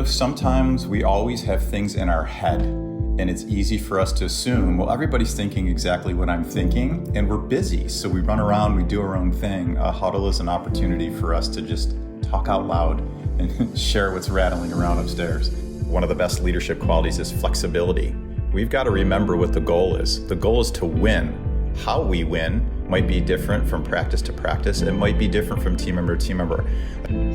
Sometimes we always have things in our head, and it's easy for us to assume, well, everybody's thinking exactly what I'm thinking, and we're busy. So we run around, we do our own thing. A huddle is an opportunity for us to just talk out loud and share what's rattling around upstairs. One of the best leadership qualities is flexibility. We've got to remember what the goal is. The goal is to win. How we win might be different from practice to practice. It might be different from team member to team member.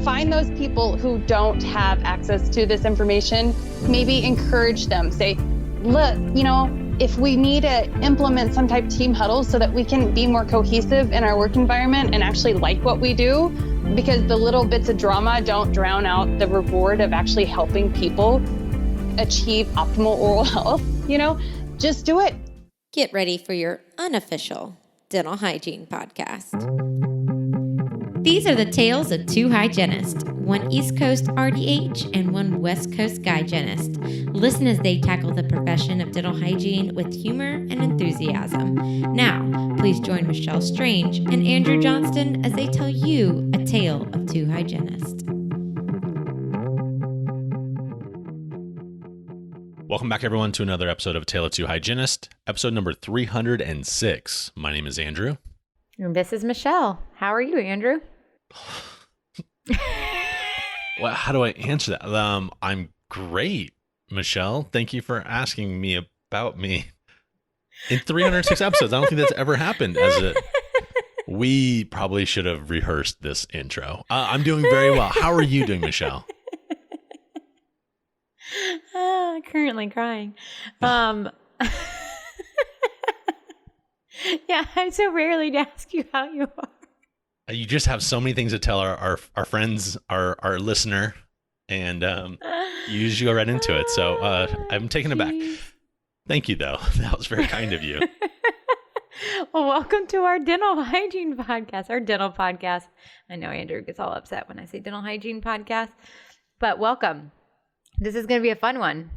Find those people who don't have access to this information. Maybe encourage them. Say, look, if we need to implement some type of team huddle so that we can be more cohesive in our work environment and actually like what we do, because the little bits of drama don't drown out the reward of actually helping people achieve optimal oral health, just do it. Get ready for your unofficial dental hygiene podcast. These are the tales of two hygienists, one East Coast RDH and one West Coast hygienist. Listen as they tackle the profession of dental hygiene with humor and enthusiasm. Now, please join Michelle Strange and Andrew Johnston as they tell you a tale of two hygienists. Welcome back, everyone, to another episode of Tale of Two Hygienists, episode number 306. My name is Andrew. And this is Michelle. How are you, Andrew? Well, how do I answer that? I'm great, Michelle. Thank you for asking me about me. In 306 episodes, I don't think that's ever happened. We probably should have rehearsed this intro. I'm doing very well. How are you doing, Michelle? Currently crying. Yeah, I so rarely ask you how you are. You just have so many things to tell our friends, our listener, and you usually go right into it. So I'm taken aback. Thank you, though. That was very kind of you. Well, welcome to our dental hygiene podcast, our dental podcast. I know Andrew gets all upset when I say dental hygiene podcast, but welcome. This is going to be a fun one.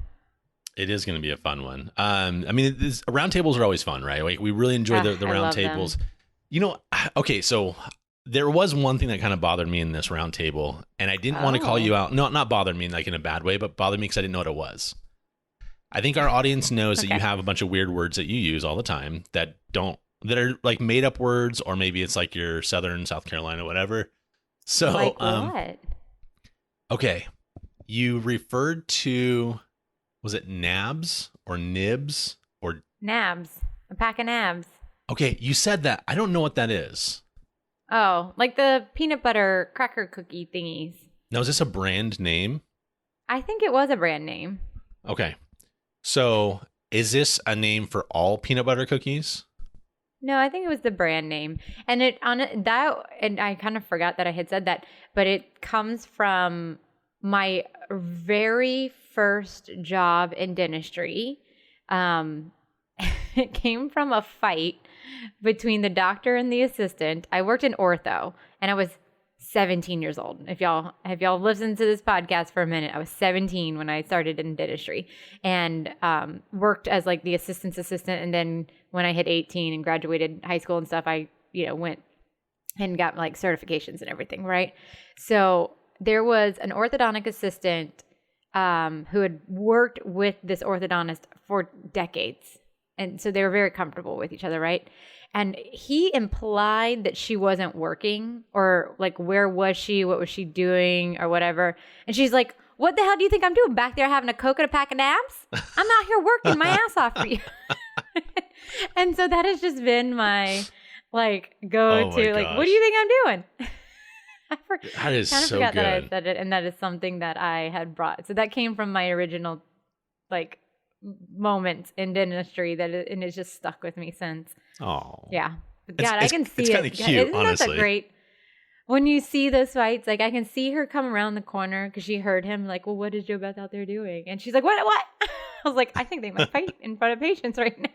It is going to be a fun one. Roundtables are always fun, right? We really enjoy the roundtables. Okay, so there was one thing that kind of bothered me in this roundtable, and I didn't want to call you out. No, not bothered me like in a bad way, but bothered me because I didn't know what it was. I think our audience knows that you have a bunch of weird words that you use all the time that are like made up words, or maybe it's like your Southern South Carolina, whatever. So, like what? Okay. You referred to, was it nabs or nibs or? Nabs. A pack of nabs. Okay, you said that. I don't know what that is. Oh, like the peanut butter cracker cookie thingies. Now, is this a brand name? I think it was a brand name. Okay. So, is this a name for all peanut butter cookies? No, I think it was the brand name. And and I kind of forgot that I had said that, but it comes from my very first job in dentistry. It came from a fight between the doctor and the assistant. I worked in ortho, and I was 17 years old. If y'all listened to this podcast for a minute, I was 17 when I started in dentistry, and worked as like the assistant's assistant. And then when I hit 18 and graduated high school and stuff, I went and got like certifications and everything, right? So there was an orthodontic assistant who had worked with this orthodontist for decades. And so they were very comfortable with each other, right? And he implied that she wasn't working, or like, where was she? What was she doing or whatever? And she's like, what the hell do you think I'm doing back there having a Coke and a pack of nabs? I'm out here working my ass off for you. And so that has just been my like go-to. Like, what do you think I'm doing? That is kind of so forgot good. that I said it, and that is something that I had brought. So that came from my original like moments in dentistry and it's just stuck with me since. Oh, yeah. But God, I can see it's it. Kind of cute, Isn't honestly. that great? When you see those fights, like I can see her come around the corner because she heard him. Like, well, what is Joe Beth out there doing? And she's like, what? I was like, I think they might fight in front of patients right now.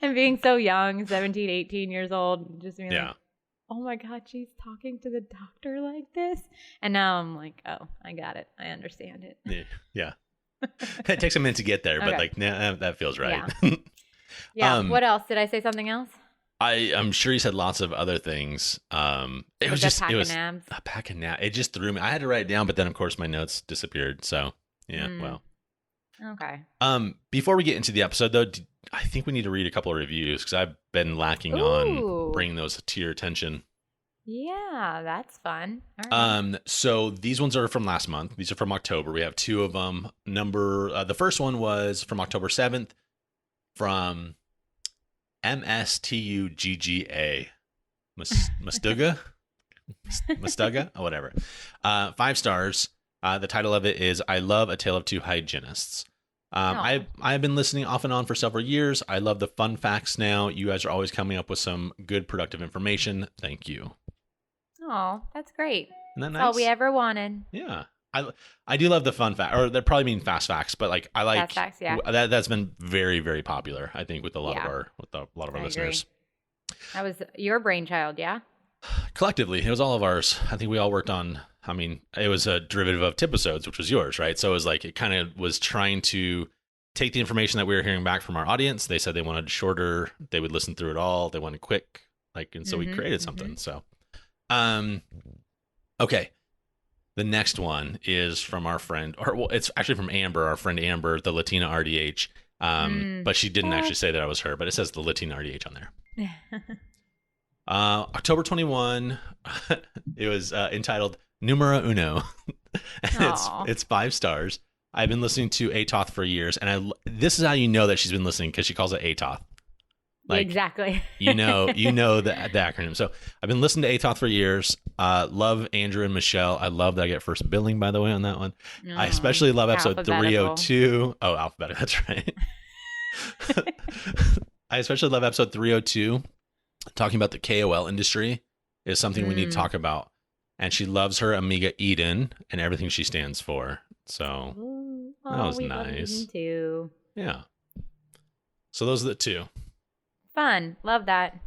And being so young, 17, 18 years old, just being like, oh my God, she's talking to the doctor like this. And now I'm like, oh, I got it. I understand it. Yeah. It takes a minute to get there, but like, nah, that feels right. Yeah. Yeah. What else? Did I say something else? I'm sure he said lots of other things. It was just, it was a pack of naps. It just threw me. I had to write it down, but then of course my notes disappeared. So yeah, well. Okay. Before we get into the episode though, I think we need to read a couple of reviews because I've been lacking on bringing those to your attention. Yeah, that's fun. All right. So these ones are from last month. These are from October. We have two of them. The first one was from October 7th from MSTUGGA. Mustuga? Mustuga? Oh, whatever. 5 stars. The title of it is I Love a Tale of Two Hygienists. I've been listening off and on for several years. I love the fun facts now. You guys are always coming up with some good, productive information. Thank you. Oh, that's great. Isn't that nice? All we ever wanted. Yeah. I do love the fun fact, or they probably mean fast facts, but like I like fast facts, yeah. That's been very, very popular. I think with a lot of our listeners. That was your brainchild, yeah. Collectively, it was all of ours. I think we all worked on. I mean, it was a derivative of Tipisodes, which was yours, right? So it was like it kind of was trying to take the information that we were hearing back from our audience. They said they wanted shorter. They would listen through it all. They wanted quick, and so we created something. So, okay. The next one is from our friend, it's actually from Amber, our friend Amber, the Latina RDH. But she didn't actually say that I was her, but it says the Latina RDH on there. October 21, it was entitled Numero Uno. And it's 5 stars. I've been listening to ATOTH for years, and this is how you know that she's been listening, because she calls it ATOTH. Exactly. you know the acronym. So I've been listening to ATOTH for years. Love Andrew and Michelle. I love that I get first billing, by the way, on that one. I especially love episode 302. Oh, alphabetical. That's right. I especially love episode 302. Talking about the KOL industry is something we need to talk about. And she loves her Amiga Eden and everything she stands for. So that was nice. Too. Yeah. So those are the 2. Fun. Love that.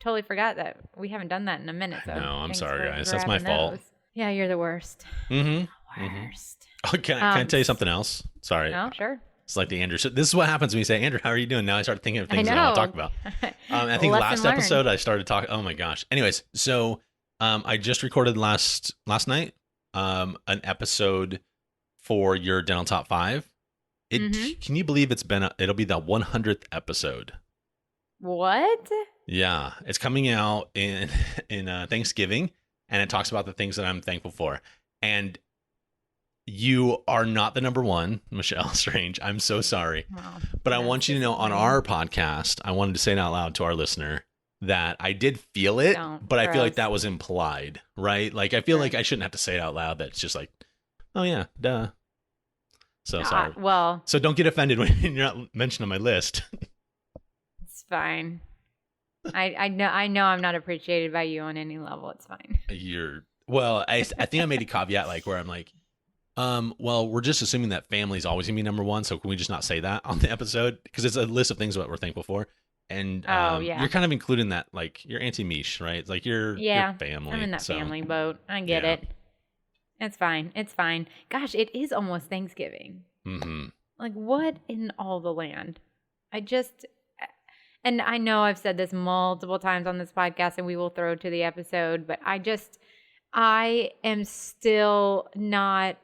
Totally forgot that we haven't done that in a minute. So no, I'm sorry, guys. That's my fault. Yeah, you're the worst. Mm-hmm. Worst. Oh, can I tell you something else? Sorry. Oh, sure. It's like the Andrew. So this is what happens when you say, Andrew, how are you doing? Now I start thinking of things that I want to talk about. I think last episode I started talking. Oh my gosh. Anyways, so I just recorded last night an episode for your dental top 5. Can you believe it'll be the 100th episode? What? Yeah, it's coming out in Thanksgiving, and it talks about the things that I'm thankful for. And you are not the number one, Michelle Strange. I'm so sorry. Wow. But I want you to know on our podcast, I wanted to say it out loud to our listener that I did feel it, but I feel like that was implied, right? Like I feel like I shouldn't have to say it out loud. That's just like, oh yeah, duh. So sorry. Well, so don't get offended when you're not mentioned on my list. It's fine. I know I'm not appreciated by you on any level. It's fine. I think I made a caveat like where I'm like, well, we're just assuming that family's always gonna be number one, so can we just not say that on the episode? Because it's a list of things that we're thankful for. And you're kind of including that, like you're Auntie Mish, right? It's like you're family. I'm in that family boat. I get it. It's fine. It's fine. Gosh, it is almost Thanksgiving. Mm-hmm. Like what in all the land? And I know I've said this multiple times on this podcast, and we will throw to the episode, but I am still not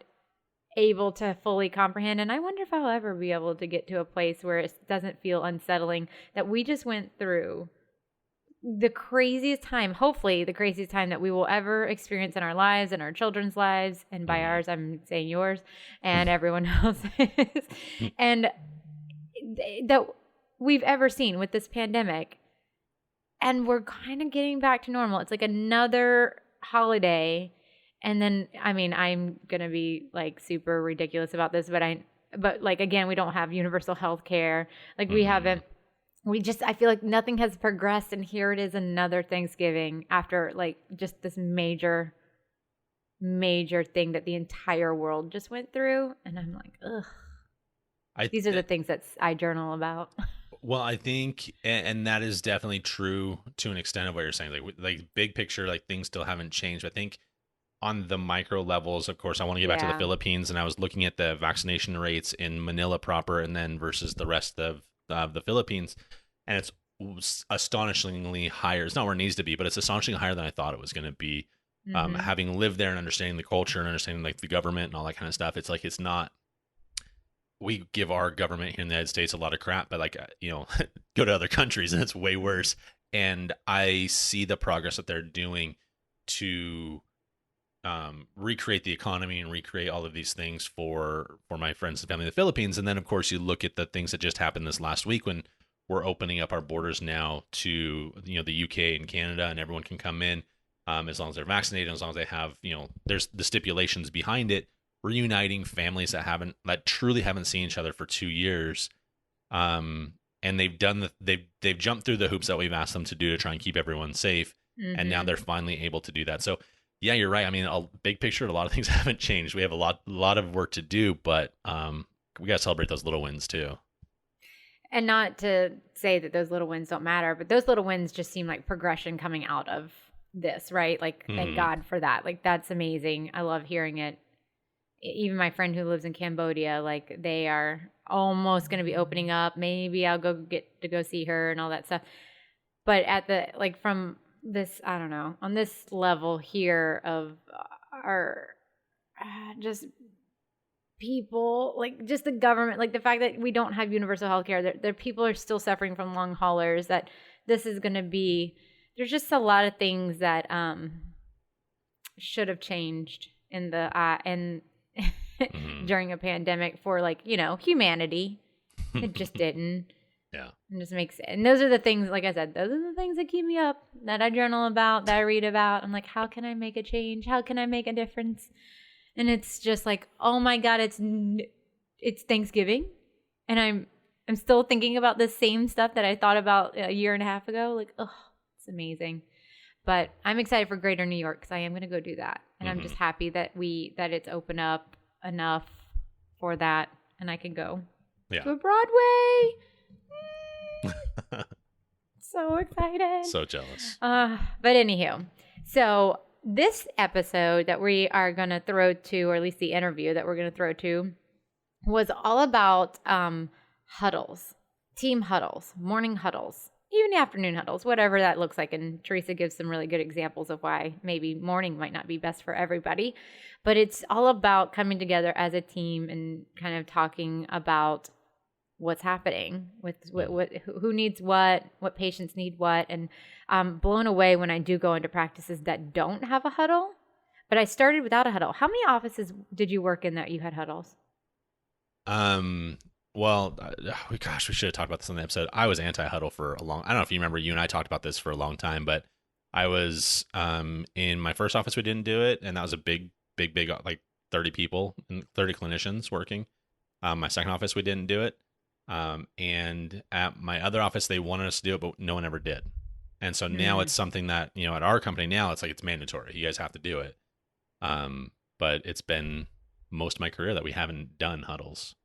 able to fully comprehend, and I wonder if I'll ever be able to get to a place where it doesn't feel unsettling that we just went through the craziest time, hopefully the craziest time that we will ever experience in our lives and our children's lives, and by ours I'm saying yours and everyone else's, and that we've ever seen with this pandemic. And we're kind of getting back to normal. It's like another holiday. And then, I mean, I'm going to be like super ridiculous about this, but like, again, we don't have universal health care. Like I feel like nothing has progressed. And here it is, another Thanksgiving after like just this major thing that the entire world just went through. And I'm like, ugh. These are the things that I journal about. Well, I think, and that is definitely true to an extent of what you're saying. Like big picture, like things still haven't changed. I think on the micro levels, of course, I want to get back to the Philippines, and I was looking at the vaccination rates in Manila proper, and then versus the rest of the Philippines, and it's astonishingly higher. It's not where it needs to be, but it's astonishingly higher than I thought it was going to be. Having lived there and understanding the culture and understanding like the government and all that kind of stuff, it's like, it's not, we give our government here in the United States a lot of crap, but like, go to other countries and it's way worse. And I see the progress that they're doing to recreate the economy and recreate all of these things for my friends and family in the Philippines. And then of course you look at the things that just happened this last week when we're opening up our borders now to, the UK and Canada, and everyone can come in as long as they're vaccinated, as long as they have, there's the stipulations behind it, reuniting families that truly haven't seen each other for 2 years. And they've jumped through the hoops that we've asked them to do to try and keep everyone safe. And now they're finally able to do that. So yeah, you're right. I mean, a big picture, a lot of things haven't changed. We have a lot of work to do, but we got to celebrate those little wins too. And not to say that those little wins don't matter, but those little wins just seem like progression coming out of this, right? Like, thank God for that. Like, that's amazing. I love hearing it. Even my friend who lives in Cambodia, like, they are almost going to be opening up. Maybe I'll get to go see her and all that stuff. But from this, I don't know, on this level here of our just people, like just the government, like the fact that we don't have universal health care, that people are still suffering from long haulers, that this is going to be, there's just a lot of things that should have changed in the during a pandemic for humanity. It just didn't. Yeah. It just makes it. And those are the things, like I said, those are the things that keep me up, that I journal about, that I read about. I'm like, how can I make a change? How can I make a difference? And it's just like, oh my God, it's Thanksgiving. And I'm still thinking about the same stuff that I thought about a year and a half ago. Like, oh, it's amazing. But I'm excited for Greater New York because I am going to go do that. And I'm just happy that it's open up enough for that. And I can go to a Broadway. So excited. So jealous. But anywho, so this episode that we are going to throw to, or at least the interview that we're going to throw to, was all about huddles, team huddles, morning huddles, even afternoon huddles, whatever that looks like. And Teresa gives some really good examples of why maybe morning might not be best for everybody. But it's all about coming together as a team and kind of talking about what's happening with who needs what patients need what. And I'm blown away when I do go into practices that don't have a huddle. But I started without a huddle. How many offices did you work in that you had huddles? Well, gosh, we should have talked about this on the episode. I was anti-huddle for a long. I don't know if you remember. You and I talked about this for a long time, but I was in my first office. We didn't do it, and that was a big, like 30 people and 30 clinicians working. My second office, we didn't do it. And at my other office, they wanted us to do it, but no one ever did. And so now it's something that, at our company now, it's like, it's mandatory. You guys have to do it. But it's been most of my career that we haven't done huddles.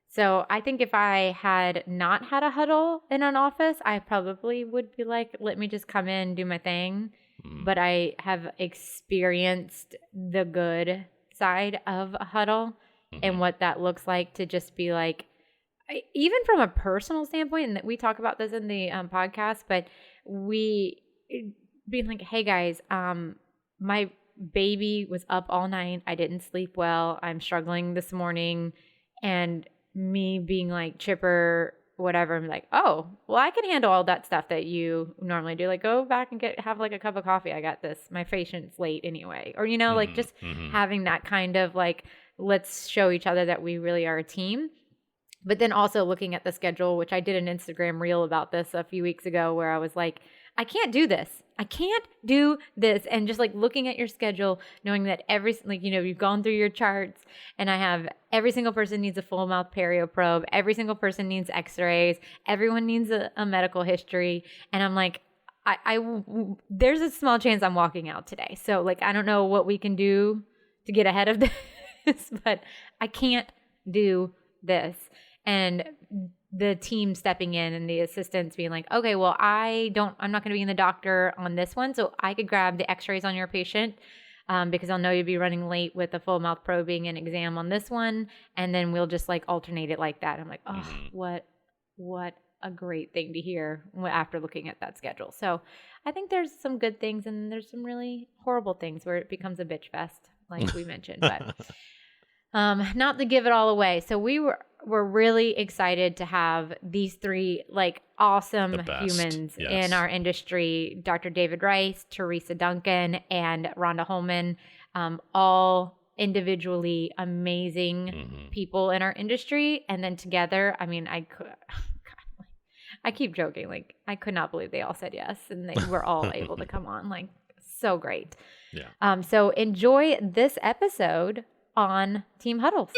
So I think if I had not had a huddle in an office, I probably would be like, let me just come in, do my thing. But I have experienced the good side of a huddle. And what that looks like to just be like, even from a personal standpoint, and we talk about this in the podcast, but we being like, hey guys, my baby was up all night. I didn't sleep well. I'm struggling this morning. And me being like chipper, whatever, I'm like, oh, well, I can handle all that stuff that you normally do. Like, go back and have like a cup of coffee. I got this. My patient's late anyway. Or, like just having that kind of like, let's show each other that we really are a team. But then also looking at the schedule, which I did an Instagram reel about this a few weeks ago, where I was like, I can't do this. I can't do this. And just like looking at your schedule, knowing that you've gone through your charts, and I have every single person needs a full mouth perio probe. Every single person needs x-rays. Everyone needs a medical history. And I'm like, there's a small chance I'm walking out today. So like, I don't know what we can do to get ahead of this. But I can't do this. And the team stepping in and the assistants being like, okay, well, I'm not going to be in the doctor on this one. So I could grab the x-rays on your patient because I'll know you'd be running late with a full mouth probing and exam on this one. And then we'll just like alternate it like that. I'm like, oh, what a great thing to hear after looking at that schedule. So I think there's some good things and there's some really horrible things where it becomes a bitch fest, like we mentioned, but not to give it all away. So we're really excited to have these three like awesome humans in our industry, Dr. David Rice, Teresa Duncan, and Rhonda Holman, all individually amazing people in our industry. And then together, I mean, I keep joking, like I could not believe they all said yes and they were all able to come on, like so great. Yeah. So enjoy this episode on Team Huddles.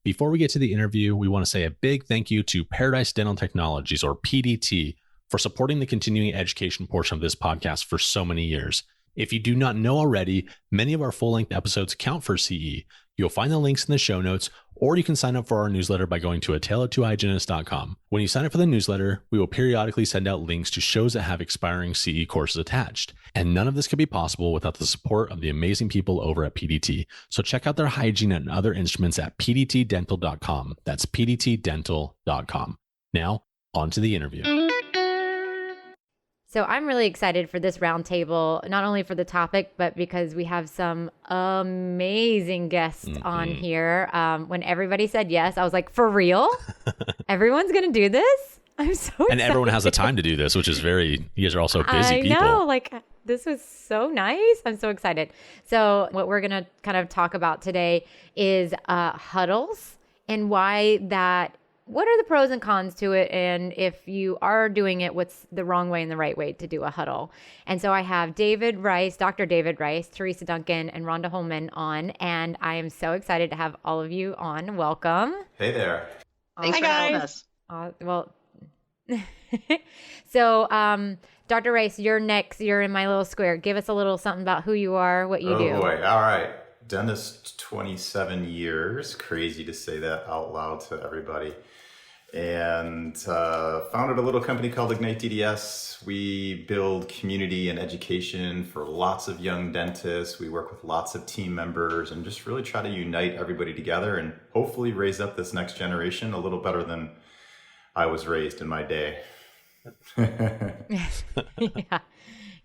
Before we get to the interview, we want to say a big thank you to Paradise Dental Technologies, or PDT, for supporting the continuing education portion of this podcast for so many years. If you do not know already, many of our full-length episodes count for CE. You'll find the links in the show notes, or you can sign up for our newsletter by going to taleoftwohygienists.com. When you sign up for the newsletter, we will periodically send out links to shows that have expiring CE courses attached. And none of this could be possible without the support of the amazing people over at PDT. So check out their hygiene and other instruments at pdtdental.com. That's pdtdental.com. Now, on to the interview. So I'm really excited for this roundtable, not only for the topic, but because we have some amazing guests on here. When everybody said yes, I was like, for real? Everyone's going to do this? I'm so excited. And everyone has the time to do this, which is you guys are also busy people. I know, like this was so nice. I'm so excited. So what we're going to kind of talk about today is huddles and what are the pros and cons to it? And if you are doing it, what's the wrong way and the right way to do a huddle? And so I have David Rice, Dr. David Rice, Teresa Duncan, and Rhonda Holman on. And I am so excited to have all of you on. Welcome. Hey there. Thanks for having us. So, Dr. Rice, you're next. You're in my little square. Give us a little something about who you are, what you do. Oh boy. All right. Dentist 27 years. Crazy to say that out loud to everybody. And founded a little company called Ignite DDS. We build community and education for lots of young dentists. We work with lots of team members and just really try to unite everybody together and hopefully raise up this next generation a little better than I was raised in my day.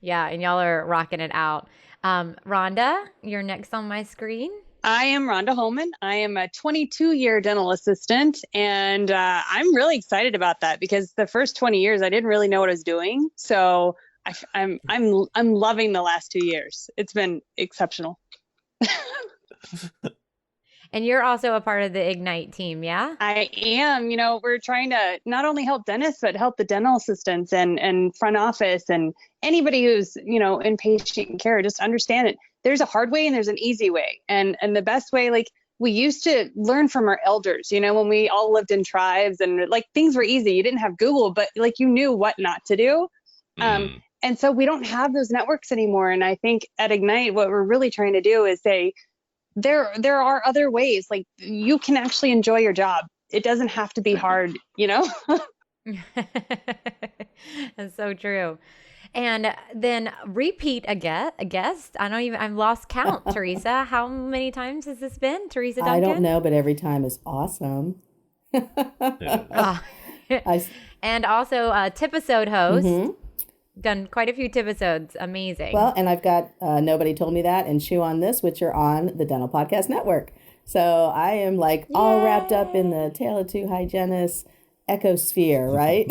Yeah, and y'all are rocking it out. Rhonda, you're next on my screen. I am Rhonda Holman. I am a 22-year dental assistant, and I'm really excited about that because the first 20 years I didn't really know what I was doing. So I'm loving the last 2 years. It's been exceptional. And you're also a part of the Ignite team, yeah? I am. We're trying to not only help dentists, but help the dental assistants and front office and anybody who's, in patient care. Just understand it. There's a hard way and there's an easy way. And the best way, like we used to learn from our elders, when we all lived in tribes and like things were easy. You didn't have Google, but like you knew what not to do. And so we don't have those networks anymore. And I think at Ignite, what we're really trying to do is say, there are other ways, like you can actually enjoy your job. It doesn't have to be hard, That's so true. And then repeat a guest. I've lost count. Teresa, how many times has this been? Teresa Duncan? I don't know, but every time is awesome. And also a Tipisode host. Done quite a few Tipisodes. Amazing. Well, and I've got Nobody Told Me That and Chew on This, which are on the Dental Podcast Network. So I am like all wrapped up in the Tale of Two Hygienists ecosphere, right?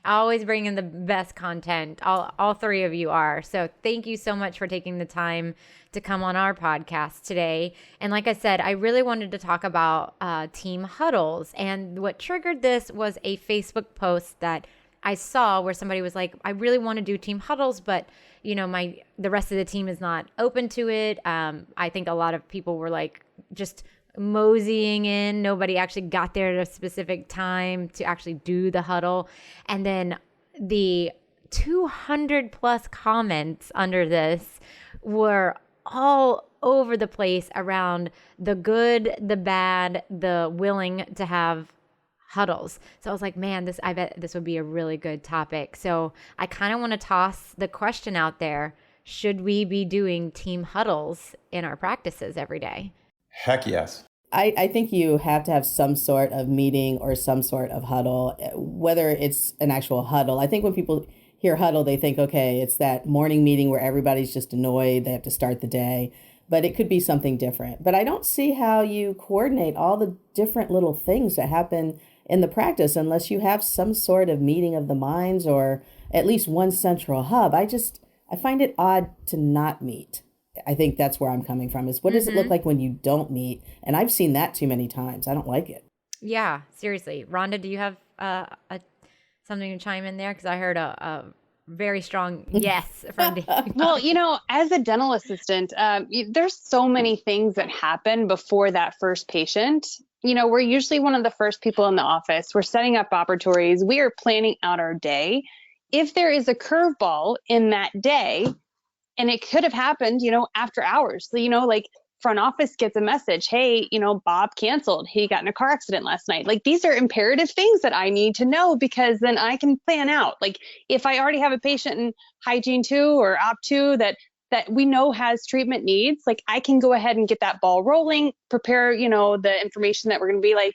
Always bringing the best content. All three of you are. So thank you so much for taking the time to come on our podcast today. And like I said, I really wanted to talk about Team Huddles. And what triggered this was a Facebook post that I saw where somebody was like, I really want to do Team Huddles, but the rest of the team is not open to it. I think a lot of people were like just moseying in. Nobody actually got there at a specific time to actually do the huddle. And then the 200 plus comments under this were all over the place around the good, the bad, the willing to have huddles. So I was like, man, I bet this would be a really good topic. So I kind of want to toss the question out there. Should we be doing team huddles in our practices every day? Heck yes. I think you have to have some sort of meeting or some sort of huddle, whether it's an actual huddle. I think when people hear huddle, they think, okay, it's that morning meeting where everybody's just annoyed, they have to start the day, but it could be something different. But I don't see how you coordinate all the different little things that happen in the practice unless you have some sort of meeting of the minds or at least one central hub. I find it odd to not meet. I think that's where I'm coming from is what does it look like when you don't meet? And I've seen that too many times. I don't like it. Yeah, seriously. Rhonda, do you have something to chime in there? Because I heard a very strong yes from Dave. Well, as a dental assistant, there's so many things that happen before that first patient. We're usually one of the first people in the office. We're setting up operatories. We are planning out our day. If there is a curveball in that day, and it could have happened, after hours. So, like front office gets a message, hey, Bob canceled. He got in a car accident last night. Like these are imperative things that I need to know because then I can plan out. Like if I already have a patient in hygiene 2 or op 2 that we know has treatment needs, like I can go ahead and get that ball rolling, prepare, the information that we're going to be like,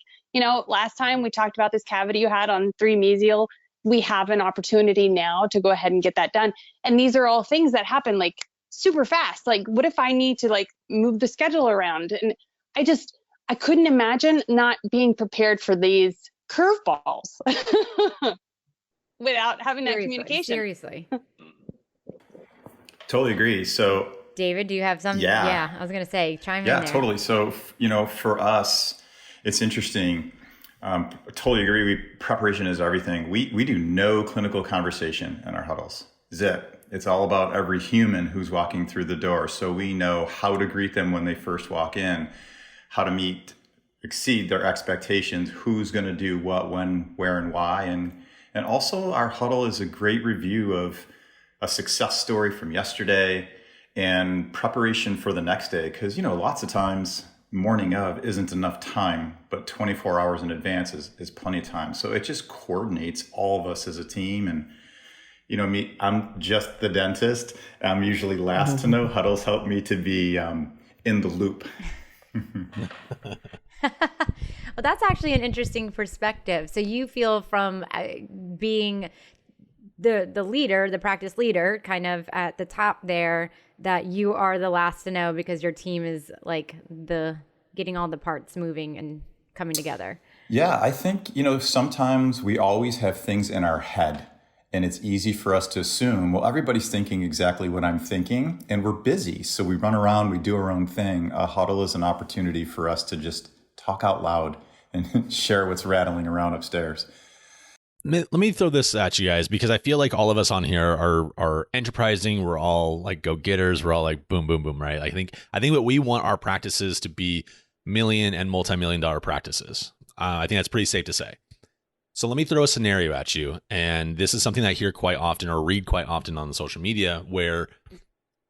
last time we talked about this cavity you had on 3 mesial. We have an opportunity now to go ahead and get that done. And these are all things that happen like super fast. Like, what if I need to like move the schedule around? And I couldn't imagine not being prepared for these curveballs without having that communication. Seriously. Totally agree. So, David, do you have some? Yeah. I was going to say, chime in there. Yeah, totally. So, for us, it's interesting. Totally agree. Preparation is everything. We do no clinical conversation in our huddles. Zip. It's all about every human who's walking through the door. So we know how to greet them when they first walk in, how to exceed their expectations, who's going to do what, when, where, and why. And also our huddle is a great review of a success story from yesterday and preparation for the next day. Because, lots of times morning of isn't enough time, but 24 hours in advance is plenty of time. So it just coordinates all of us as a team. And, me, I'm just the dentist. I'm usually last to know. Huddles help me to be in the loop. Well, that's actually an interesting perspective. So you feel from being the leader, the practice leader, kind of at the top there, that you are the last to know because your team is like getting all the parts moving and coming together. Yeah, I think, sometimes we always have things in our head and it's easy for us to assume, well, everybody's thinking exactly what I'm thinking and we're busy. So we run around, we do our own thing. A huddle is an opportunity for us to just talk out loud and share what's rattling around upstairs. Let me throw this at you guys because I feel like all of us on here are enterprising. We're all like go-getters. We're all like boom, boom, boom, right? I think what we want our practices to be million and multi-million dollar practices. I think that's pretty safe to say. So let me throw a scenario at you. And this is something I hear quite often or read quite often on the social media where,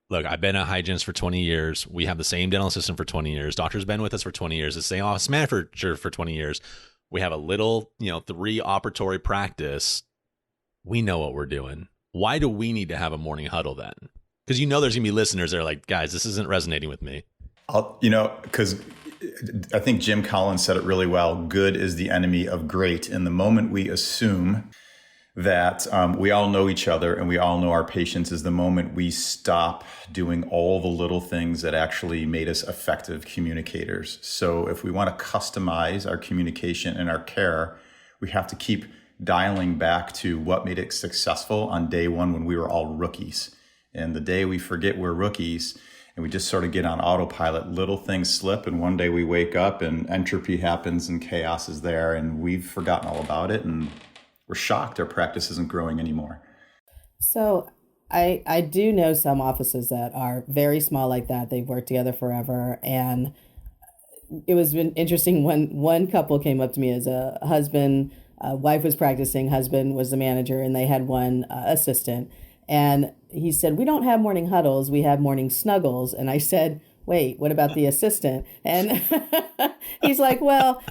look, I've been a hygienist for 20 years. We have the same dental assistant for 20 years. Doctor's been with us for 20 years. The same office manager for 20 years. We have a little, 3 operatory practice. We know what we're doing. Why do we need to have a morning huddle then? Because there's going to be listeners that are like, guys, this isn't resonating with me. Because I think Jim Collins said it really well. Good is the enemy of great. And the moment we assume that we all know each other and we all know our patients is the moment we stop doing all the little things that actually made us effective communicators. So if we want to customize our communication and our care, we have to keep dialing back to what made it successful on day one when we were all rookies. And the day we forget we're rookies and we just sort of get on autopilot, little things slip, and one day we wake up and entropy happens and chaos is there and we've forgotten all about it and we're shocked our practice isn't growing anymore. So I do know some offices that are very small like that. They've worked together forever. And it was interesting when one couple came up to me as a husband, wife was practicing, husband was the manager, and they had one assistant. And he said, we don't have morning huddles, we have morning snuggles. And I said, wait, what about the assistant? And he's like, well,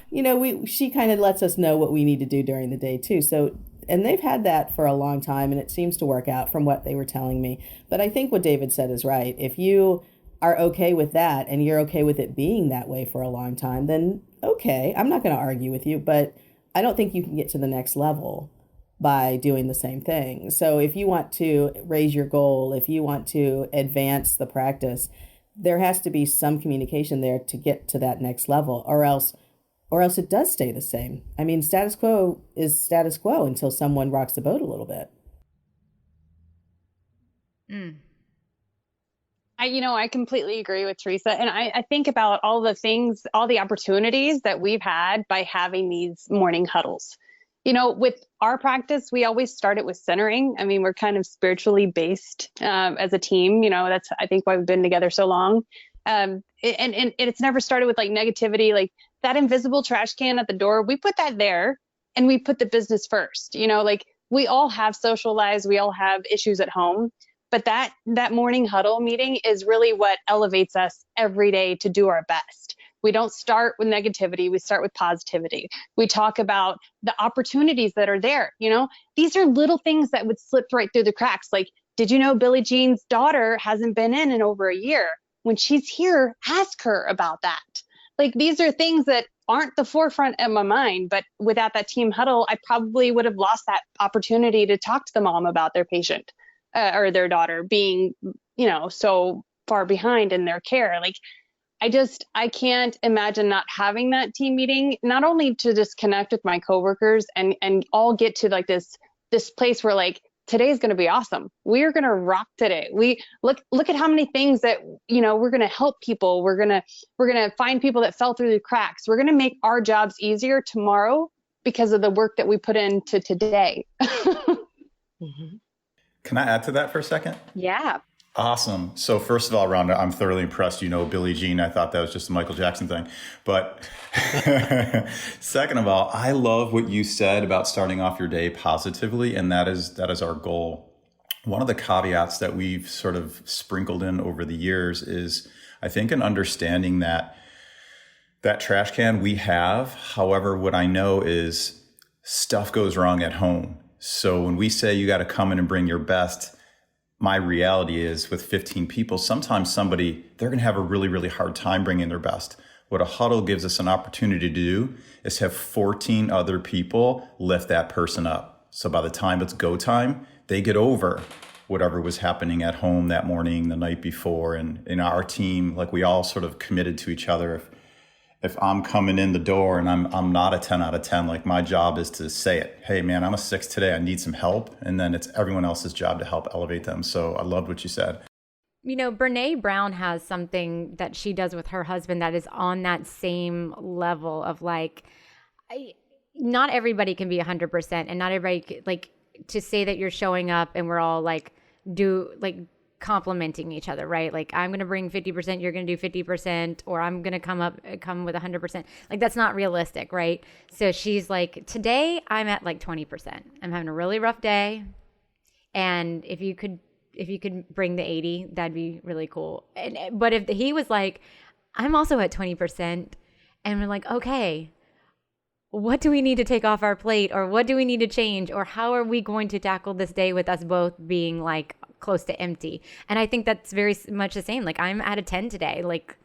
she kind of lets us know what we need to do during the day too. So, and they've had that for a long time and it seems to work out from what they were telling me. But I think what David said is right. If you are okay with that and you're okay with it being that way for a long time, then okay, I'm not going to argue with you, but I don't think you can get to the next level by doing the same thing. So if you want to raise your goal, if you want to advance the practice, there has to be some communication there to get to that next level, or else it does stay the same. I mean, status quo is status quo until someone rocks the boat a little bit. I completely agree with Teresa. And I think about all the things, all the opportunities that we've had by having these morning huddles. With our practice, we always start it with centering. I mean, we're kind of spiritually based as a team. That's, I think, why we've been together so long. And it's never started with like negativity, like that invisible trash can at the door. We put that there and we put the business first. Like we all have social lives. We all have issues at home. But that morning huddle meeting is really what elevates us every day to do our best. We don't start with negativity. We start with positivity. We talk about the opportunities that are there. These are little things that would slip right through the cracks. Like, did you know Billie Jean's daughter hasn't been in over a year? When she's here, ask her about that. Like, these are things that aren't the forefront of my mind, but without that team huddle, I probably would have lost that opportunity to talk to the mom about their patient or their daughter being, so far behind in their care. Like, I can't imagine not having that team meeting, not only to just connect with my coworkers and all get to like this place where like, today's going to be awesome. We're going to rock today. We look at how many things that, we're going to help people. We're going to find people that fell through the cracks. We're going to make our jobs easier tomorrow because of the work that we put into today. Mm-hmm. Can I add to that for a second? Yeah. Awesome. So first of all, Rhonda, I'm thoroughly impressed. Billie Jean. I thought that was just a Michael Jackson thing. But second of all, I love what you said about starting off your day positively. And that is our goal. One of the caveats that we've sort of sprinkled in over the years is, I think, an understanding that trash can we have. However, what I know is stuff goes wrong at home. So when we say you got to come in and bring your best, my reality is with 15 people, sometimes they're going to have a really, really hard time bringing their best. What a huddle gives us an opportunity to do is have 14 other people lift that person up. So by the time it's go time, they get over whatever was happening at home that morning, the night before. And in our team, like we all sort of committed to each other. If I'm coming in the door and I'm not a 10 out of 10, like my job is to say it. Hey man, I'm a 6 today. I need some help. And then it's everyone else's job to help elevate them. So I loved what you said. Brene Brown has something that she does with her husband that is on that same level of like, not everybody can be 100% and not everybody, like, to say that you're showing up and we're all like, complimenting each other, right? Like, I'm going to bring 50%, you're going to do 50%, or I'm going to come with 100%. Like, that's not realistic, right? So she's like, today I'm at like 20%. I'm having a really rough day. And if you could bring the 80, that'd be really cool. But if he was like, I'm also at 20%, and we're like, okay, what do we need to take off our plate, or what do we need to change, or how are we going to tackle this day with us both being like close to empty? And I think that's very much the same. Like, I'm at a 10 today, like,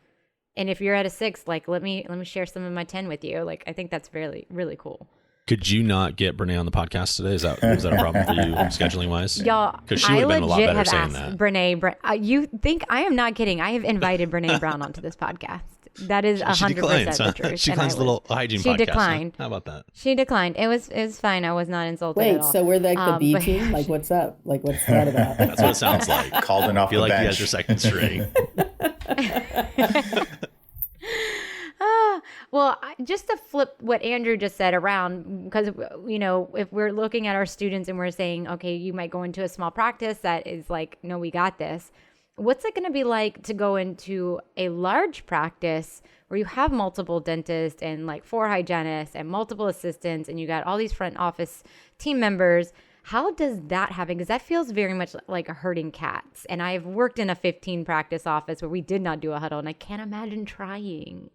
and if you're at a 6, like, let me share some of my 10 with you. Like, I think that's really, really cool. Could you not get Brene on the podcast today? Is that a problem for you scheduling wise? Y'all, because she would have been a lot better saying that. Brene, you think I am not kidding? I have invited Brene Brown onto this podcast. That is 100% the truth. She declines a little hygiene podcast. She declined. Huh? How about that? She declined. It was fine. I was not insulted at all. Wait, so we're like the B team? Like, what's up? Like, what's that about? That's what it sounds like. Called off I feel the like bench. you guys are second string. Well, just to flip what Andrew just said around, because, if we're looking at our students and we're saying, okay, you might go into a small practice that is like, no, we got this. What's it going to be like to go into a large practice where you have multiple dentists and like 4 hygienists and multiple assistants and you got all these front office team members? How does that happen? Because that feels very much like a herding cats. And I've worked in a 15 practice office where we did not do a huddle, and I can't imagine trying.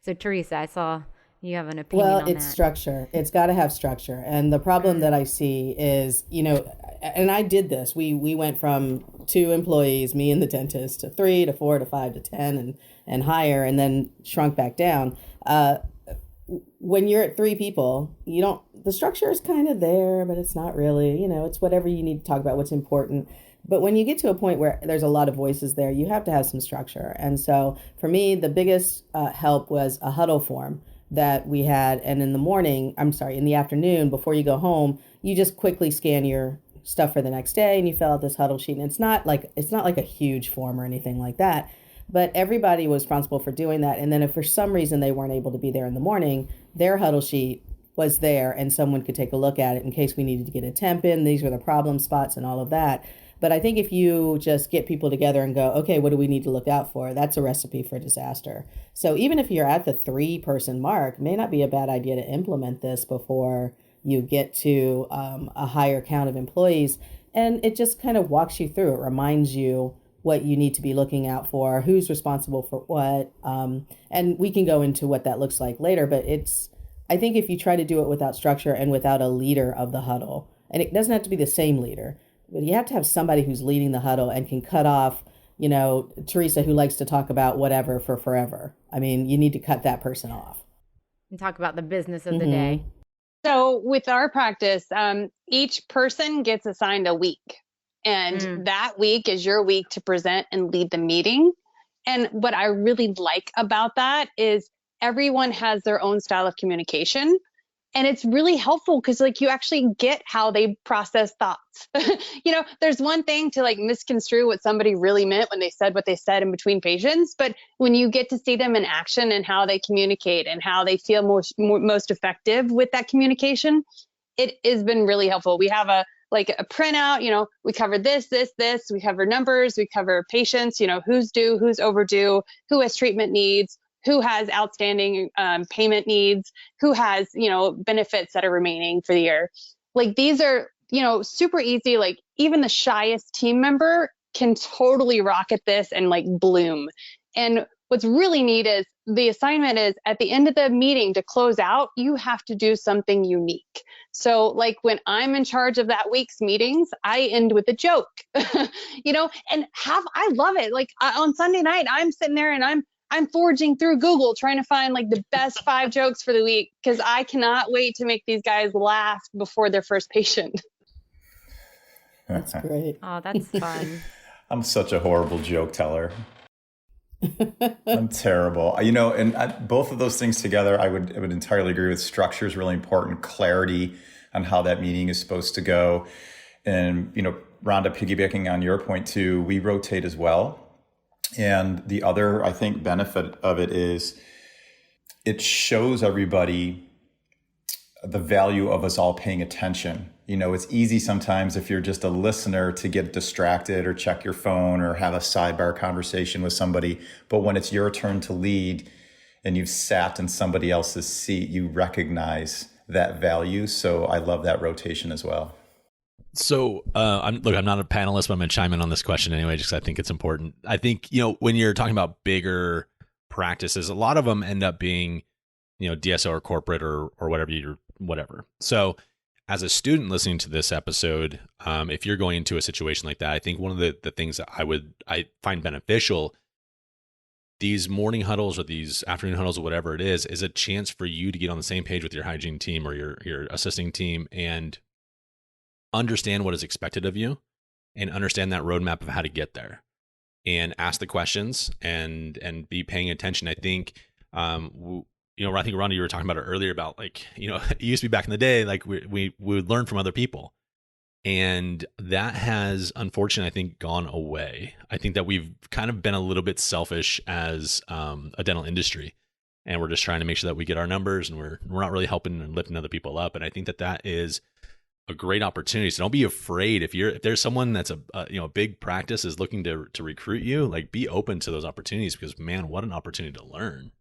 So Teresa, I saw you have an opinion on that. Well, it's structure. It's got to have structure. And the problem that I see is, and I did this. We went from 2 employees, me and the dentist, to 3 to 4 to 5 to 10 and higher, and then shrunk back down. When you're at 3 people, the structure is kind of there, but it's not really, it's whatever you need to talk about, what's important. But when you get to a point where there's a lot of voices there, you have to have some structure. And so for me, the biggest help was a huddle form that we had. And in the afternoon, before you go home, you just quickly scan your stuff for the next day and you fill out this huddle sheet. And it's not like a huge form or anything like that, but everybody was responsible for doing that. And then if for some reason they weren't able to be there in the morning, their huddle sheet was there and someone could take a look at it in case we needed to get a temp in. These were the problem spots and all of that. But I think if you just get people together and go, okay, what do we need to look out for? That's a recipe for disaster. So even if you're at the 3-person mark, it may not be a bad idea to implement this before you get to a higher count of employees. And it just kind of walks you through. It reminds you what you need to be looking out for, who's responsible for what. And we can go into what that looks like later. But I think if you try to do it without structure and without a leader of the huddle, and it doesn't have to be the same leader, but you have to have somebody who's leading the huddle and can cut off, Teresa, who likes to talk about whatever for forever. I mean, you need to cut that person off. And talk about the business of the day. So with our practice, each person gets assigned a week. And that week is your week to present and lead the meeting. And what I really like about that is everyone has their own style of communication. And it's really helpful because you actually get how they process thoughts. There's one thing to misconstrue what somebody really meant when they said what they said in between patients. But when you get to see them in action and how they communicate and how they feel most effective with that communication, it has been really helpful. We have a printout, we cover this, we cover numbers, we cover patients, who's due, who's overdue, who has treatment needs, who has outstanding payment needs, who has, benefits that are remaining for the year. These are, super easy. Even the shyest team member can totally rock at this and bloom. And what's really neat is the assignment is at the end of the meeting to close out, you have to do something unique. So when I'm in charge of that week's meetings, I end with a joke, and I love it. On Sunday night, I'm sitting there and I'm forging through Google trying to find the best 5 jokes for the week because I cannot wait to make these guys laugh before their first patient. That's great. Oh, that's fun. I'm such a horrible joke teller. I'm terrible. And both of those things together, I would entirely agree with. Structure is really important. Clarity on how that meeting is supposed to go. And, Rhonda, piggybacking on your point too, we rotate as well. And the other, I think, benefit of it is it shows everybody the value of us all paying attention. It's easy sometimes if you're just a listener to get distracted or check your phone or have a sidebar conversation with somebody. But when it's your turn to lead and you've sat in somebody else's seat, you recognize that value. So I love that rotation as well. So I'm not a panelist, but I'm going to chime in on this question anyway, just because I think it's important. I think, when you're talking about bigger practices, a lot of them end up being, DSO or corporate or whatever. So as a student listening to this episode, if you're going into a situation like that, I think one of the things that I find beneficial, these morning huddles or these afternoon huddles or whatever it is a chance for you to get on the same page with your hygiene team or your assisting team and understand what is expected of you and understand that roadmap of how to get there and ask the questions and be paying attention. I think, I think Rhonda, you were talking about it earlier about it used to be back in the day, we would learn from other people. And that has, unfortunately, I think, gone away. I think that we've kind of been a little bit selfish as a dental industry, and we're just trying to make sure that we get our numbers and we're not really helping and lifting other people up. And I think that is a great opportunity. So don't be afraid if there's someone that's a big practice is looking to recruit you, be open to those opportunities because man, what an opportunity to learn.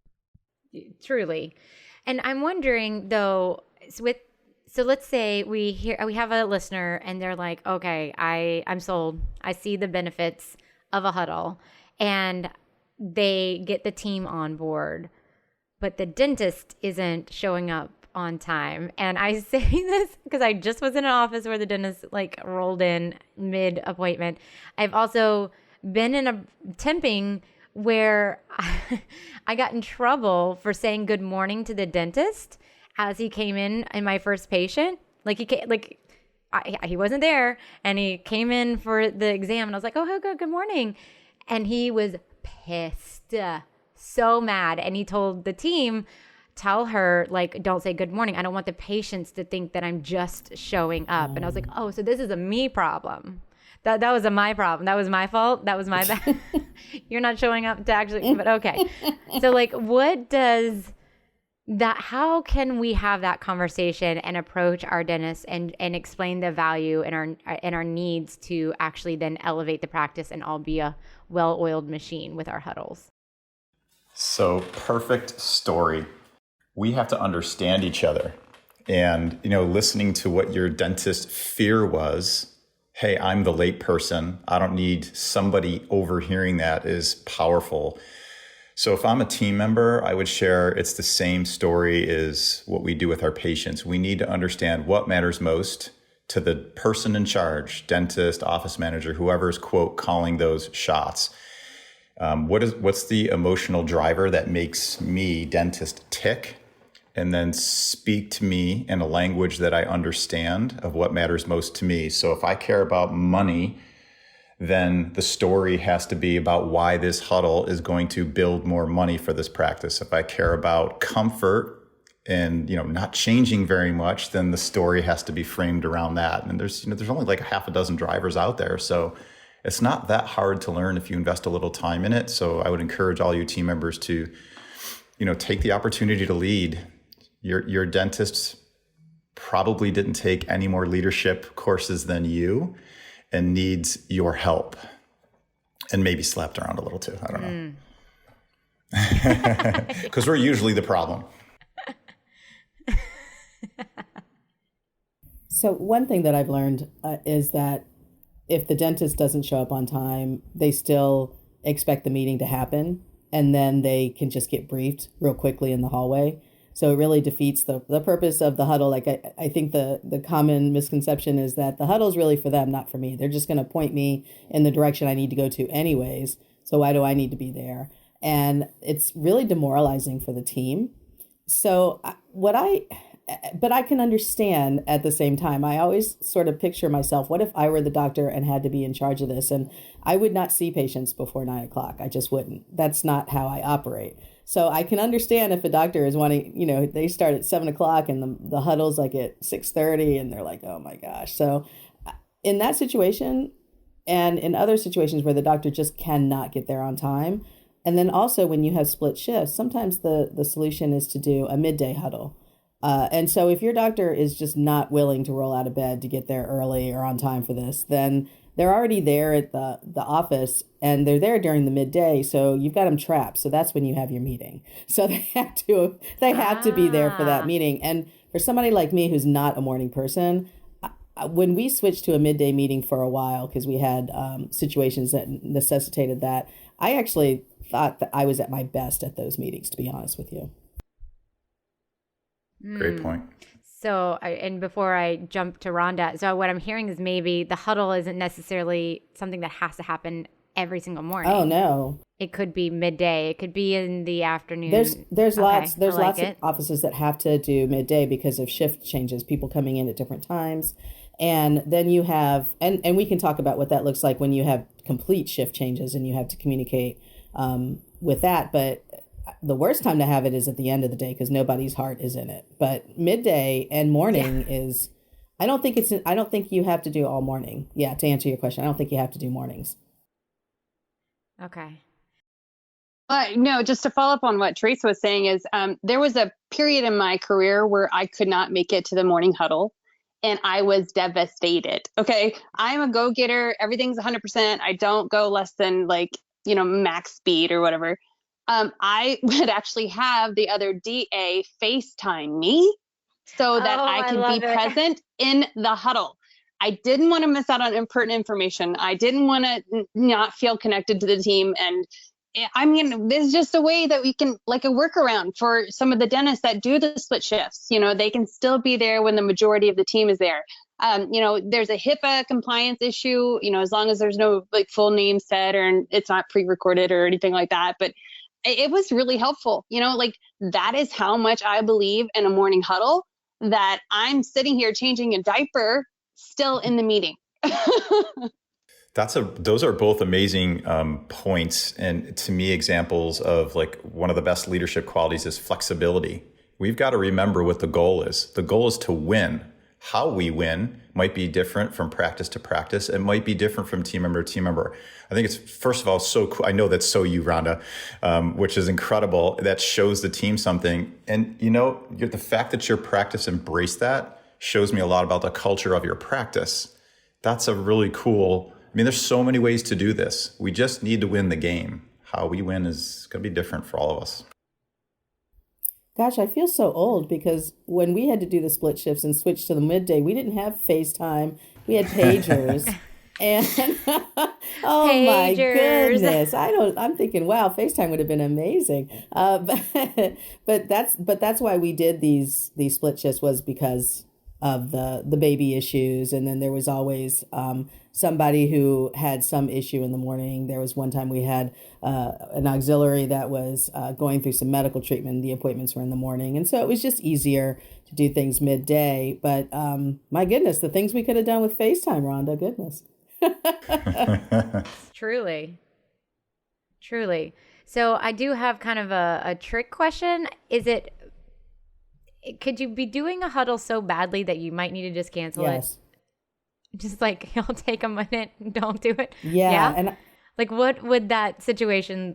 Truly. And I'm wondering though, so let's say we have a listener and they're like, okay, I'm sold. I see the benefits of a huddle and they get the team on board, but the dentist isn't showing up on time. And I say this because I just was in an office where the dentist like rolled in mid appointment. I've also been in a temping where I got in trouble for saying good morning to the dentist as he came in my first patient. Like he wasn't there, and he came in for the exam, and I was like, oh, good morning. And he was pissed, so mad. And he told the team, tell her, like, don't say good morning. I don't want the patients to think that I'm just showing up. And I was like, oh, so this is a me problem. That was a my problem. That was my fault. That was my bad. You're not showing up to actually, but okay. So like, what does that, how can we have that conversation and approach our dentists and explain the value and our needs to actually then elevate the practice and all be a well-oiled machine with our huddles? So perfect story. We have to understand each other. And, listening to what your dentist fear was, hey, I'm the late person, I don't need somebody overhearing that, is powerful. So if I'm a team member, I would share it's the same story as what we do with our patients. We need to understand what matters most to the person in charge, dentist, office manager, whoever's, quote, calling those shots. What's the emotional driver that makes me, dentist, tick? And then speak to me in a language that I understand of what matters most to me. So if I care about money, then the story has to be about why this huddle is going to build more money for this practice. If I care about comfort and, not changing very much, then the story has to be framed around that. And there's only like half a dozen drivers out there. So it's not that hard to learn if you invest a little time in it. So I would encourage all you team members to, take the opportunity to lead. Your dentist probably didn't take any more leadership courses than you and needs your help, and maybe slapped around a little too. I don't know. Because we're usually the problem. So one thing that I've learned is that if the dentist doesn't show up on time, they still expect the meeting to happen, and then they can just get briefed real quickly in the hallway. So it really defeats the purpose of the huddle. Like I think the common misconception is that the huddle is really for them, not for me. They're just going to point me in the direction I need to go to anyways. So why do I need to be there? And it's really demoralizing for the team. So but I can understand at the same time. I always sort of picture myself, what if I were the doctor and had to be in charge of this? And I would not see patients before 9:00. I just wouldn't. That's not how I operate. So I can understand if a doctor is wanting, they start at 7:00 and the huddle's like at 6:30 and they're like, oh my gosh. So in that situation and in other situations where the doctor just cannot get there on time. And then also when you have split shifts, sometimes the solution is to do a midday huddle. And so if your doctor is just not willing to roll out of bed to get there early or on time for this, then they're already there at the office and they're there during the midday. So you've got them trapped. So that's when you have your meeting. So they have to be there for that meeting. And for somebody like me, who's not a morning person, when we switched to a midday meeting for a while, because we had situations that necessitated that, I actually thought that I was at my best at those meetings, to be honest with you. Great point. So, and before I jump to Rhonda, so what I'm hearing is maybe the huddle isn't necessarily something that has to happen every single morning. Oh no, it could be midday. It could be in the afternoon. There's lots of offices that have to do midday because of shift changes, people coming in at different times, and then you have and we can talk about what that looks like when you have complete shift changes and you have to communicate with that, but. The worst time to have it is at the end of the day because nobody's heart is in it. But midday and morning is, I don't think you have to do all morning. Yeah, to answer your question, I don't think you have to do mornings. Okay. No, just to follow up on what Teresa was saying is there was a period in my career where I could not make it to the morning huddle and I was devastated. Okay. I'm a go-getter. Everything's 100%. I don't go less than max speed or whatever. I would actually have the other DA FaceTime me so that I could be present in the huddle. I didn't want to miss out on important information. I didn't want to not feel connected to the team and I mean, there's just a way that we can, like a workaround for some of the dentists that do the split shifts. They can still be there when the majority of the team is there. There's a HIPAA compliance issue, as long as there's no like full name said or it's not pre-recorded or anything like that. But it was really helpful. Like that is how much I believe in a morning huddle, that I'm sitting here changing a diaper still in the meeting. Those are both amazing points, and to me, examples of like one of the best leadership qualities is flexibility. We've got to remember what the goal is. The goal is to win. How we win might be different from practice to practice. It might be different from team member to team member. I think it's, first of all, so cool. I know that's so you, Rhonda, which is incredible. That shows the team something. And the fact that your practice embraced that shows me a lot about the culture of your practice. That's a really cool. I mean, there's so many ways to do this. We just need to win the game. How we win is going to be different for all of us. Gosh, I feel so old because when we had to do the split shifts and switch to the midday, we didn't have FaceTime. We had pagers. And oh my goodness, I'm thinking, wow, FaceTime would have been amazing. But that's why we did these split shifts, was because of the baby issues. And then there was always somebody who had some issue in the morning. There was one time we had an auxiliary that was going through some medical treatment. The appointments were in the morning. And so it was just easier to do things midday. But my goodness, the things we could have done with FaceTime, Rhonda, goodness. Truly. So I do have kind of a trick question. Could you be doing a huddle so badly that you might need to just cancel it? Just like, you'll take a minute and don't do it? Yeah. And like, what would that situation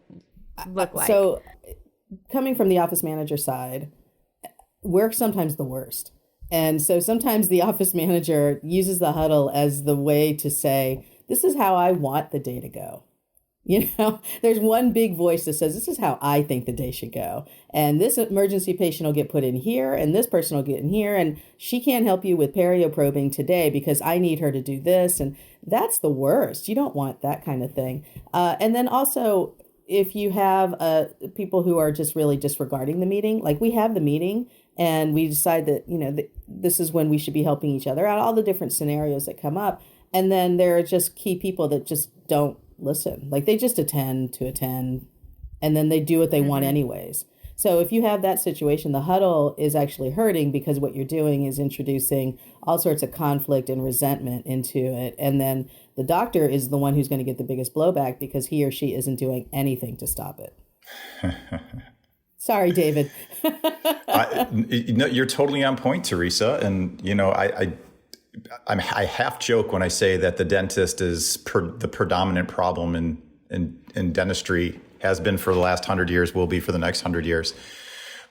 look like? So coming from the office manager side, we're sometimes the worst. And so sometimes the office manager uses the huddle as the way to say, this is how I want the day to go. There's one big voice that says, this is how I think the day should go. And this emergency patient will get put in here, and this person will get in here, and she can't help you with perioprobing today because I need her to do this. And that's the worst. You don't want that kind of thing. And then also, if you have people who are just really disregarding the meeting, like we have the meeting and we decide that, this is when we should be helping each other out, all the different scenarios that come up. And then there are just key people that just don't listen. Like they just attend, and then they do what they want anyways. So if you have that situation, the huddle is actually hurting because what you're doing is introducing all sorts of conflict and resentment into it. And then the doctor is the one who's going to get the biggest blowback because he or she isn't doing anything to stop it. Sorry, David. You're totally on point, Teresa. And, I half joke when I say that the dentist is the predominant problem in dentistry, has been for the last 100 years, will be for the next 100 years.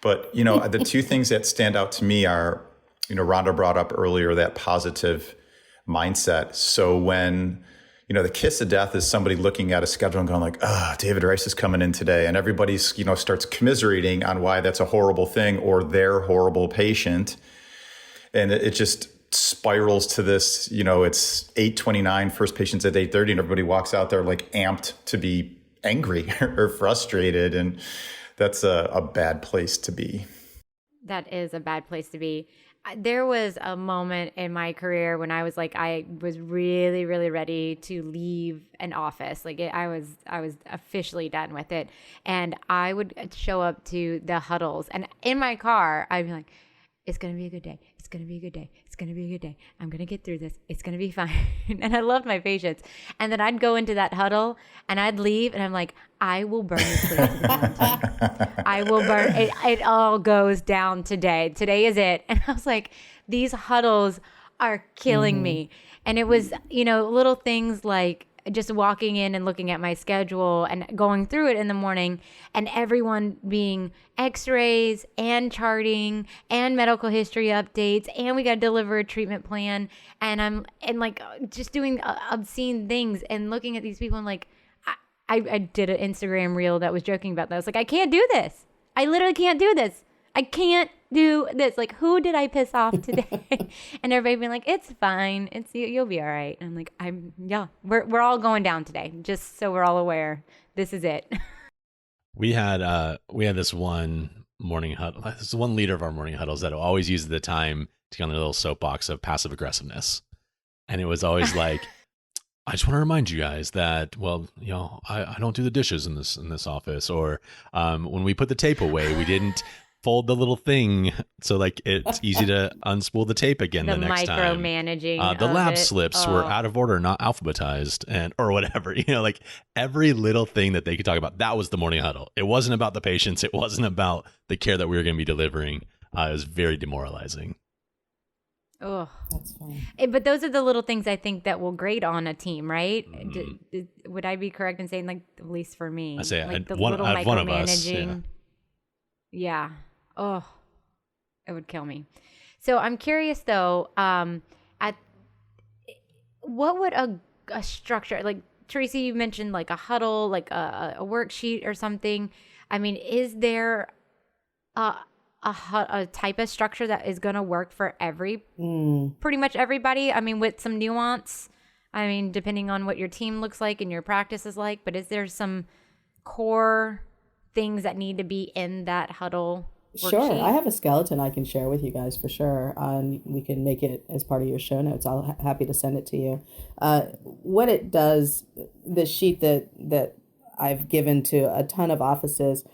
But, the two things that stand out to me are, Rhonda brought up earlier, that positive mindset. So when, the kiss of death is somebody looking at a schedule and going like, David Rice is coming in today. And everybody's, starts commiserating on why that's a horrible thing or their horrible patient. And it just spirals to this, it's 8:29, first patient's at 8:30, and everybody walks out there like amped to be angry or frustrated. And that's a bad place to be. That is a bad place to be. There was a moment in my career when I was really, really ready to leave an office. I was officially done with it. And I would show up to the huddles, and in my car, I'd be like, it's going to be a good day. It's going to be a good day. It's going to be a good day. I'm going to get through this. It's going to be fine. And I loved my patients. And then I'd go into that huddle and I'd leave and I'm like, I will burn this place to the ground today. I will burn it. It all goes down today. Today is it. And I was like, these huddles are killing me. And it was, little things like just walking in and looking at my schedule and going through it in the morning, and everyone being x-rays and charting and medical history updates, and we got to deliver a treatment plan, and just doing obscene things and looking at these people, and like I did an Instagram reel that was joking about that. I was like, I can't do this. I literally can't do this. I can't do this. Like, who did I piss off today? And everybody being like, it's fine. You'll be all right. And I'm like, we're all going down today. Just so we're all aware. This is it. We had this one morning huddle. This is one leader of our morning huddles that always uses the time to get on their little soapbox of passive aggressiveness. And it was always like, I just want to remind you guys that, well, I don't do the dishes in this office, or when we put the tape away, we didn't fold the little thing so like it's easy to unspool the tape again the next time. Micromanaging. The lab slips were out of order, not alphabetized, and or whatever. Like every little thing that they could talk about. That was the morning huddle. It wasn't about the patients. It wasn't about the care that we were going to be delivering. It was very demoralizing. Oh, that's funny. But those are the little things I think that will grate on a team, right? Would I be correct in saying, like, at least for me, I say like the one little of us, micromanaging? Yeah. Oh, it would kill me. So I'm curious though, at what would a structure, like Teresa, you mentioned like a huddle, like a worksheet or something. I mean, is there a type of structure that is going to work for pretty much everybody? I mean, with some nuance, I mean, depending on what your team looks like and your practice is like, but is there some core things that need to be in that huddle worksheet? Sure. I have a skeleton I can share with you guys for sure. We can make it as part of your show notes. I'll happy to send it to you. What it does, the sheet that I've given to a ton of offices,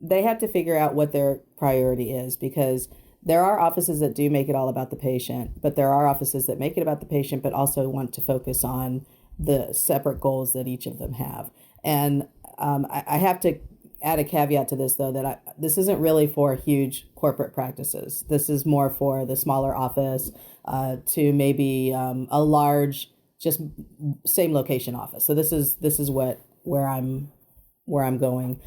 they have to figure out what their priority is, because there are offices that do make it all about the patient, but there are offices that make it about the patient, but also want to focus on the separate goals that each of them have. And I have to add a caveat to this, though, that this isn't really for huge corporate practices. This is more for the smaller office to maybe a large, just same location office. So this is where I'm going.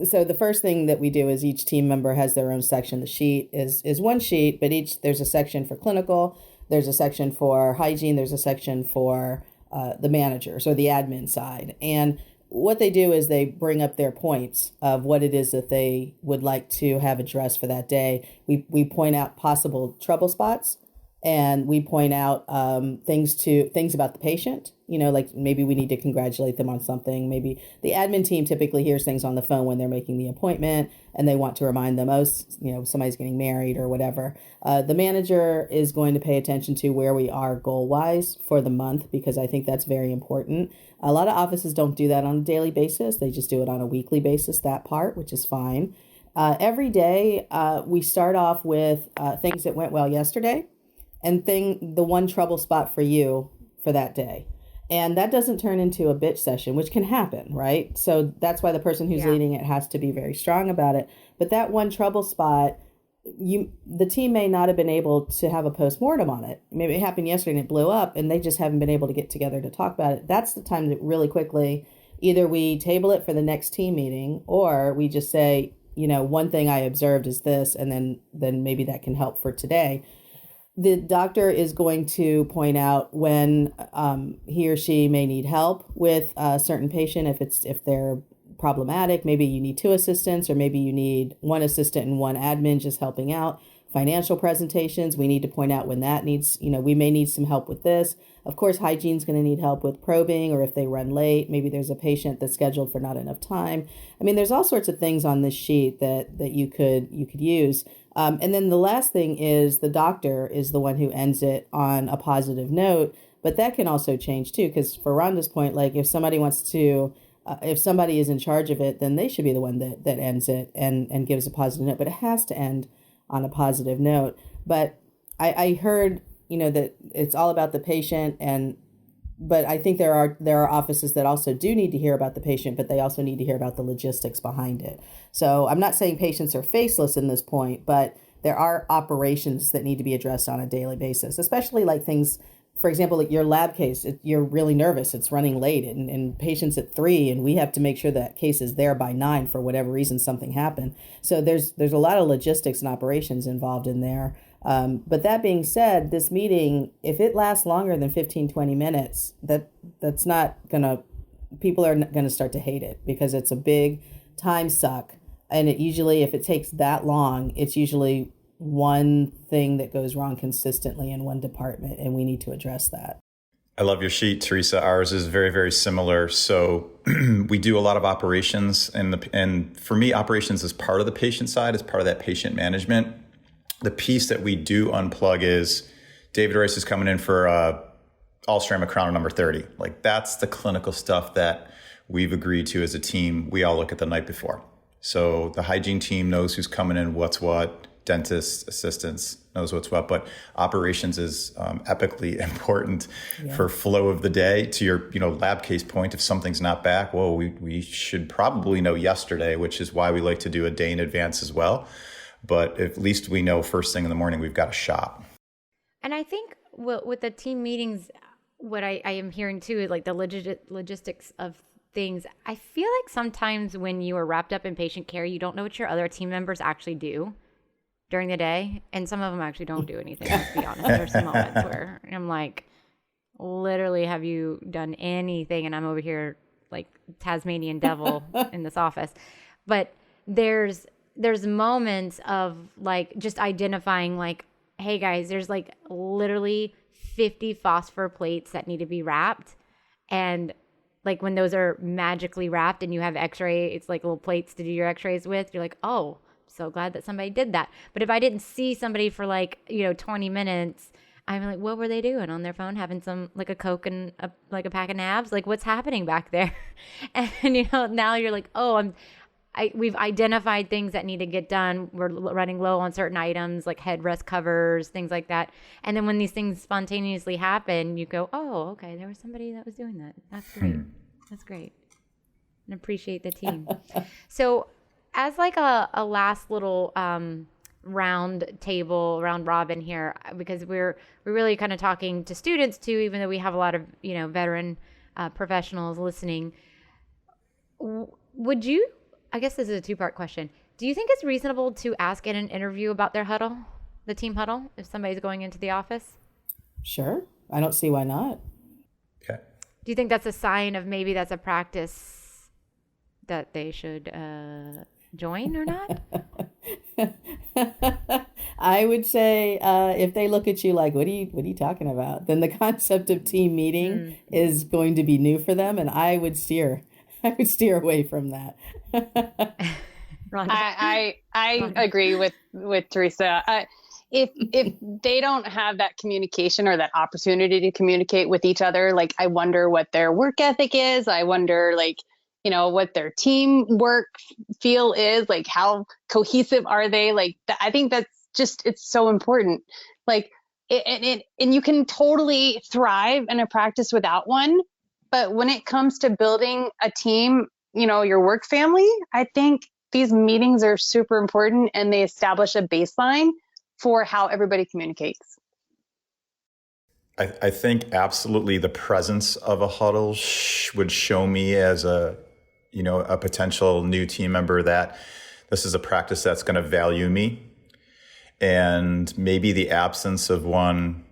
So the first thing that we do is each team member has their own section. The sheet is one sheet, but there's a section for clinical, there's a section for hygiene, there's a section for the managers or the admin side. And what they do is they bring up their points of what it is that they would like to have addressed for that day. We point out possible trouble spots, and we point out things about the patient. Like maybe we need to congratulate them on something. Maybe the admin team typically hears things on the phone when they're making the appointment, and they want to remind them, somebody's getting married or whatever. The manager is going to pay attention to where we are goal-wise for the month, because I think that's very important. A lot of offices don't do that on a daily basis. They just do it on a weekly basis, that part, which is fine. Every day, we start off with things that went well yesterday, and the one trouble spot for you for that day. And that doesn't turn into a bitch session, which can happen, right? So that's why the person who's leading it has to be very strong about it. But that one trouble spot, the team may not have been able to have a postmortem on it. Maybe it happened yesterday and it blew up, and they just haven't been able to get together to talk about it. That's the time that really quickly, either we table it for the next team meeting, or we just say, one thing I observed is this, and then maybe that can help for today. The doctor is going to point out when he or she may need help with a certain patient. If they're problematic, maybe you need 2 assistants, or maybe you need 1 assistant and 1 admin just helping out. Financial presentations, we need to point out when that needs, we may need some help with this. Of course, hygiene's going to need help with probing, or if they run late, maybe there's a patient that's scheduled for not enough time. I mean, there's all sorts of things on this sheet that you could use. And then the last thing is the doctor is the one who ends it on a positive note, but that can also change too, because for Rhonda's point, like if somebody if somebody is in charge of it, then they should be the one that ends it and gives a positive note, but it has to end on a positive note. But I heard, that it's all about the patient, but I think there are offices that also do need to hear about the patient, but they also need to hear about the logistics behind it. So I'm not saying patients are faceless in this point, but there are operations that need to be addressed on a daily basis, especially like things, for example, like your lab case, you're really nervous, it's running late, and patient's at 3, and we have to make sure that case is there by 9 for whatever reason something happened. So there's a lot of logistics and operations involved in there. But that being said, this meeting, if it lasts longer than 15, 20 minutes, that's not people are going to start to hate it, because it's a big time suck. And it usually, if it takes that long, it's usually one thing that goes wrong consistently in one department, and we need to address that. I love your sheet, Teresa. Ours is very, very similar. So we do a lot of operations, and for me, operations is part of the patient side, is part of that patient management. The piece that we do unplug is David Rice is coming in for all-strand crown number 30. Like, that's the clinical stuff that we've agreed to as a team. We all look at the night before. So the hygiene team knows who's coming in, what's what. Dentists, assistants knows what's what, but operations is epically important for flow of the day. To your lab case point, if something's not back, well, we should probably know yesterday, which is why we like to do a day in advance as well. But at least we know first thing in the morning we've got a shot. And I think with the team meetings, what I am hearing too is like the logistics of things. I feel like sometimes when you are wrapped up in patient care, you don't know what your other team members actually do during the day, and some of them actually don't do anything, let's be honest. There's some moments where I'm like, literally, have you done anything? And I'm over here like Tasmanian devil in this office. But there's moments of like just identifying like, hey guys, there's like literally 50 phosphor plates that need to be wrapped. And like when those are magically wrapped and you have x-ray, it's like little plates to do your x-rays with, you're like, oh, so glad that somebody did that. But if I didn't see somebody for like 20 minutes, I'm like, what were they doing on their phone, having some like a Coke and a pack of nabs? Like, what's happening back there? And now you're like, oh, we've identified things that need to get done. We're running low on certain items like headrest covers, things like that. And then when these things spontaneously happen, you go, oh, okay, there was somebody that was doing that. That's great. That's great. And appreciate the team. So as like a last little round robin here, because we're really kind of talking to students too, even though we have a lot of veteran professionals listening. Would you? I guess this is a two-part question. Do you think it's reasonable to ask in an interview about their huddle, the team huddle, if somebody's going into the office? Sure, I don't see why not. Okay. Do you think that's a sign of maybe that's a practice that they should join or not? I would say if they look at you like, what are you talking about? Then the concept of team meeting is going to be new for them, and I would steer away from that. I agree with Teresa. If they don't have that communication or that opportunity to communicate with each other, like I wonder what their work ethic is. I wonder what their teamwork feel is, like how cohesive are they? Like I think that's just, it's so important. Like and you can totally thrive in a practice without one. But when it comes to building a team, your work family, I think these meetings are super important, and they establish a baseline for how everybody communicates. I think absolutely the presence of a huddle would show me as a potential new team member that this is a practice that's going to value me. And maybe the absence of one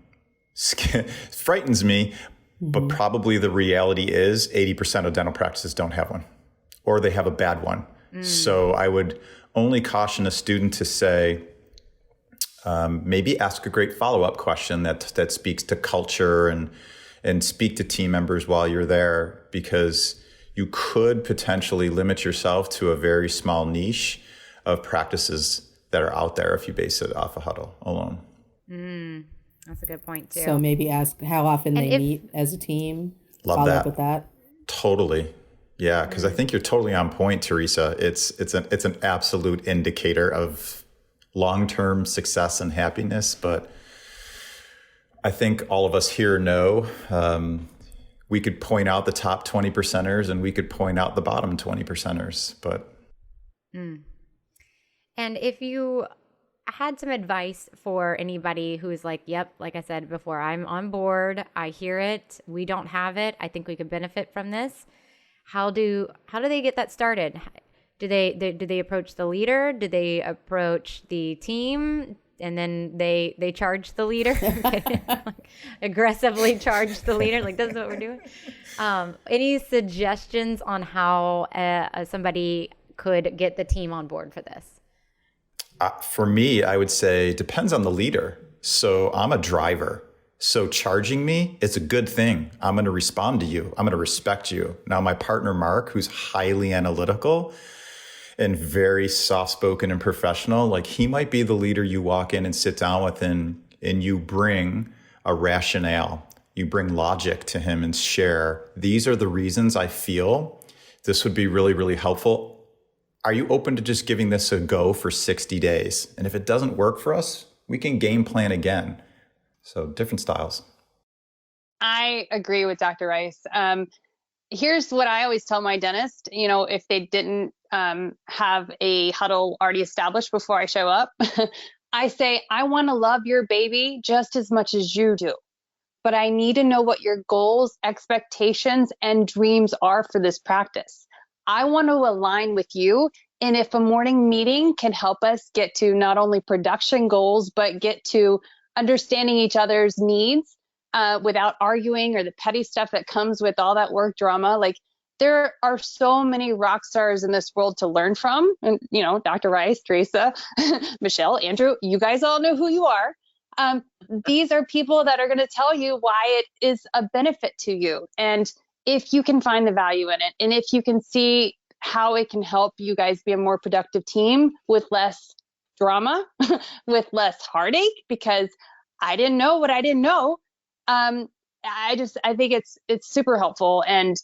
frightens me, but probably the reality is 80% of dental practices don't have one, or they have a bad one. So I would only caution a student to say, maybe ask a great follow-up question that speaks to culture and speak to team members while you're there, because you could potentially limit yourself to a very small niche of practices that are out there if you base it off a huddle alone. That's a good point too. So maybe ask how often they meet as a team. Love follow that. up with that. Totally. Yeah, because I think you're totally on point, Teresa. It's an absolute indicator of long-term success and happiness. But I think all of us here know we could point out the top 20 percenters and we could point out the bottom 20 percenters. But And if you had some advice for anybody who's like, yep, like I said before, I'm on board. I hear it. We don't have it. I think we could benefit from this. How do they get that started? Do they approach the leader? Do they approach the team? And then they charge the leader, like, aggressively charge the leader. Like, this is what we're doing. Any suggestions on how somebody could get the team on board for this? For me, I would say depends on the leader. So I'm a driver. So charging me, it's a good thing. I'm going to respond to you. I'm going to respect you. Now, my partner, Mark, who's highly analytical and very soft-spoken and professional, like he might be the leader you walk in and sit down with and you bring a rationale. You bring logic to him and share. These are the reasons I feel this would be really, really helpful. Are you open to just giving this a go for 60 days? And if it doesn't work for us, we can game plan again. So different styles. I agree with Dr. Rice. Here's what I always tell my dentist, if they didn't have a huddle already established before I show up, I say, I want to love your baby just as much as you do. But I need to know what your goals, expectations, and dreams are for this practice. I want to align with you. And if a morning meeting can help us get to not only production goals, but get to understanding each other's needs without arguing or the petty stuff that comes with all that work drama, like there are so many rock stars in this world to learn from. And, Dr. Rice, Teresa, Michelle, Andrew, you guys all know who you are. These are people that are going to tell you why it is a benefit to you. And if you can find the value in it, and if you can see how it can help you guys be a more productive team with less drama, with less heartache, because I didn't know what I didn't know. I think it's super helpful. And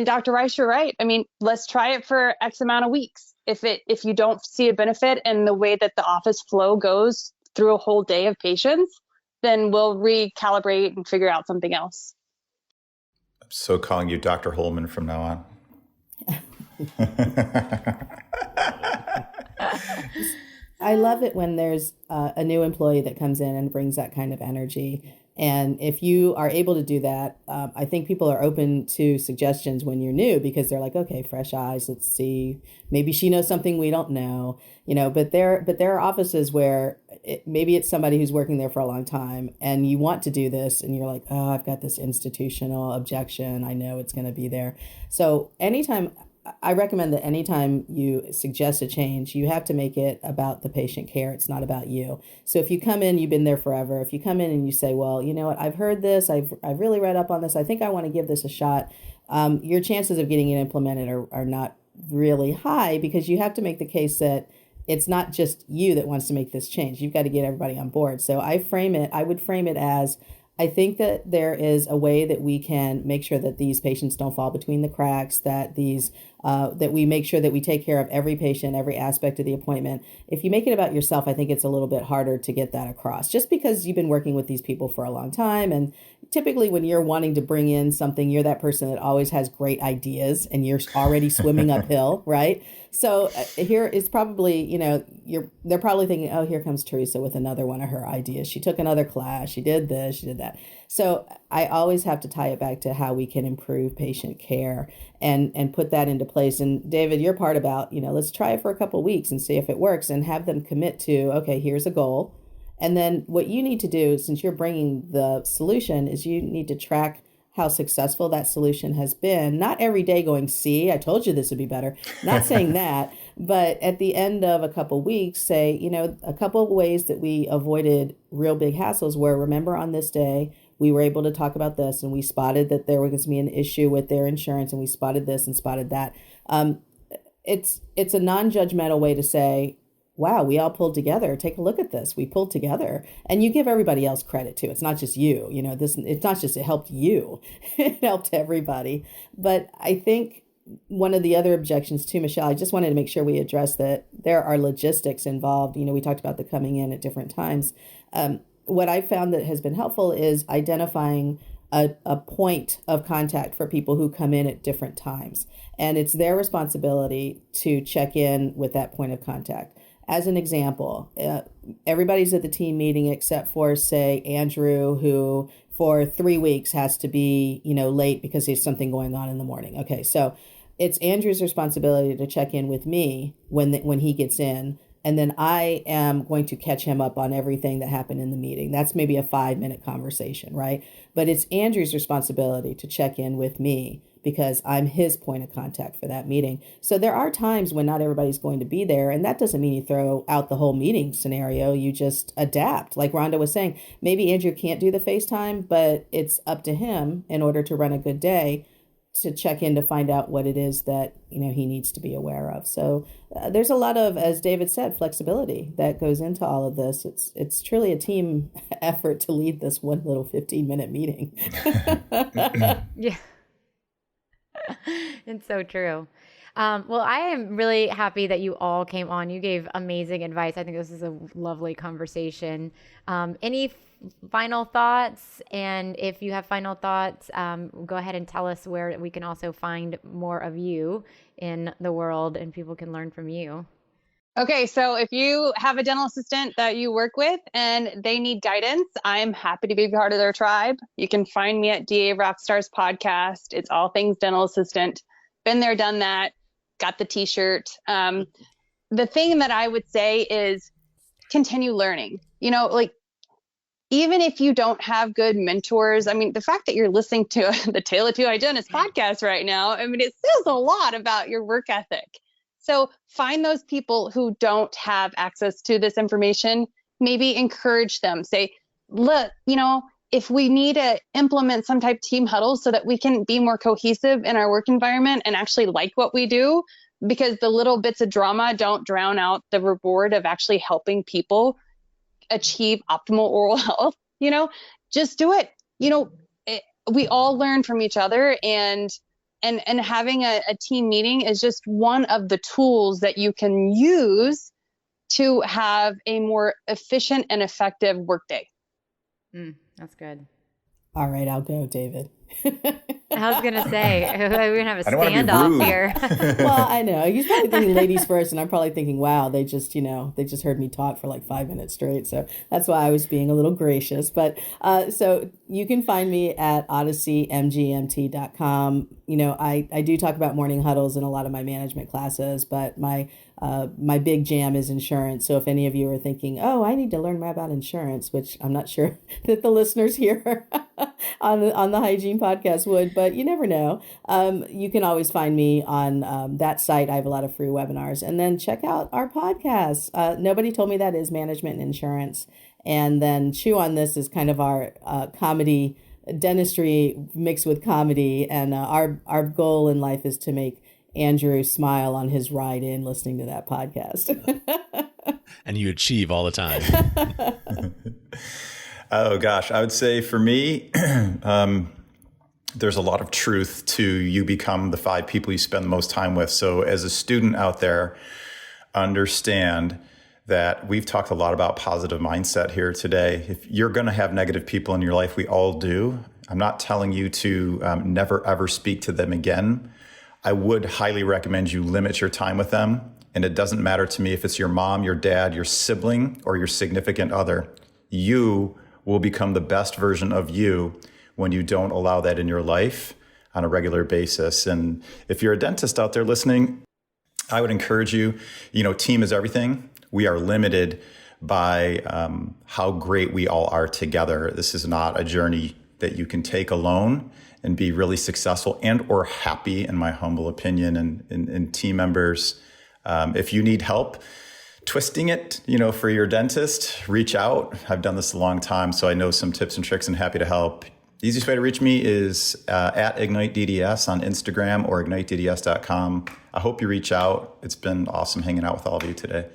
Dr. Rice, you're right. I mean, let's try it for X amount of weeks. If you don't see a benefit in the way that the office flow goes through a whole day of patients, then we'll recalibrate and figure out something else. I'm so calling you Dr. Holman from now on. I love it when there's a new employee that comes in and brings that kind of energy. And if you are able to do that, I think people are open to suggestions when you're new because they're like, okay, fresh eyes, let's see. Maybe she knows something we don't know, but there are offices where maybe it's somebody who's working there for a long time and you want to do this and you're like, oh, I've got this institutional objection. I know it's going to be there. So I recommend that anytime you suggest a change, you have to make it about the patient care. It's not about you. So if you come in, you've been there forever. If you come in and you say, well, you know what, I've heard this. I've really read up on this. I think I want to give this a shot. Your chances of getting it implemented are not really high because you have to make the case that it's not just you that wants to make this change. You've got to get everybody on board. So I would frame it as, I think that there is a way that we can make sure that these patients don't fall between the cracks, that that we make sure that we take care of every patient, every aspect of the appointment. If you make it about yourself, I think it's a little bit harder to get that across just because you've been working with these people for a long time. And typically when you're wanting to bring in something, you're that person that always has great ideas and you're already swimming uphill, right? So here is probably, they're probably thinking, oh, here comes Teresa with another one of her ideas. She took another class. She did this, she did that. So I always have to tie it back to how we can improve patient care and put that into place. And David, your part about, let's try it for a couple of weeks and see if it works and have them commit to, okay, here's a goal. And then what you need to do, since you're bringing the solution, is you need to track how successful that solution has been. Not every day going, see, I told you this would be better. Not saying that, but at the end of a couple of weeks, say, a couple of ways that we avoided real big hassles were, remember on this day, we were able to talk about this and we spotted that there was going to be an issue with their insurance and we spotted this and spotted that. It's a non-judgmental way to say, wow, we all pulled together. Take a look at this. We pulled together. And you give everybody else credit too. It's not just you. It's not just it helped you. It helped everybody. But I think one of the other objections too, Michelle, I just wanted to make sure we address that there are logistics involved. We talked about the coming in at different times. What I found that has been helpful is identifying a point of contact for people who come in at different times. And it's their responsibility to check in with that point of contact. As an example, everybody's at the team meeting except for, say, Andrew, who for 3 weeks has to be, late because there's something going on in the morning. Okay, so it's Andrew's responsibility to check in with me when he gets in And then I am going to catch him up on everything that happened in the meeting. That's maybe a 5-minute conversation, right? But it's Andrew's responsibility to check in with me because I'm his point of contact for that meeting. So there are times when not everybody's going to be there. And that doesn't mean you throw out the whole meeting scenario. You just adapt. Like Rhonda was saying, maybe Andrew can't do the FaceTime, but it's up to him in order to run a good day to check in to find out what it is that, he needs to be aware of. So there's a lot of, as David said, flexibility that goes into all of this. It's truly a team effort to lead this one little 15-minute meeting. Yeah. It's so true. Well, I am really happy that you all came on. You gave amazing advice. I think this is a lovely conversation. Any final thoughts? And if you have final thoughts, go ahead and tell us where we can also find more of you in the world and people can learn from you. Okay, so if you have a dental assistant that you work with and they need guidance, I'm happy to be part of their tribe. You can find me at DA Rockstars Podcast. It's all things dental assistant. Been there, done that, got the t-shirt. The thing that I would say is continue learning. Even if you don't have good mentors, the fact that you're listening to the Tale of Two Hygienists podcast right now, it says a lot about your work ethic. So find those people who don't have access to this information, maybe encourage them. Say, look, if we need to implement some type of team huddle so that we can be more cohesive in our work environment and actually like what we do, because the little bits of drama don't drown out the reward of actually helping people achieve optimal oral health, just do it. We all learn from each other, and having a team meeting is just one of the tools that you can use to have a more efficient and effective workday. That's good. All right, I'll go, David. I was going to say, we're going to have a standoff here. Well, I know. He's probably thinking ladies first, and I'm probably thinking, wow, they just heard me talk for like 5 minutes straight. So that's why I was being a little gracious. But so you can find me at odysseymgmt.com. I do talk about morning huddles in a lot of my management classes, but my big jam is insurance. So if any of you are thinking, oh, I need to learn more about insurance, which I'm not sure that the listeners here on the hygiene podcast would, but you never know. You can always find me on that site. I have a lot of free webinars. And then check out our podcast. Nobody Told Me That is management and insurance. And then Chew on This is kind of our comedy, dentistry mixed with comedy. And our goal in life is to make Andrew smile on his ride in listening to that podcast. And you achieve all the time. Oh, gosh. I would say for me, there's a lot of truth to you become the 5 people you spend the most time with. So as a student out there, understand that we've talked a lot about positive mindset here today. If you're going to have negative people in your life, we all do. I'm not telling you to never, ever speak to them again. I would highly recommend you limit your time with them. And it doesn't matter to me if it's your mom, your dad, your sibling, or your significant other. You will become the best version of you when you don't allow that in your life on a regular basis. And if you're a dentist out there listening, I would encourage you, team is everything. We are limited by how great we all are together. This is not a journey that you can take alone and be really successful and or happy, in my humble opinion. And team members, if you need help twisting it, for your dentist, reach out. I've done this a long time, so I know some tips and tricks and happy to help. The easiest way to reach me is at IgniteDDS on Instagram or IgniteDDS.com. I hope you reach out. It's been awesome hanging out with all of you today.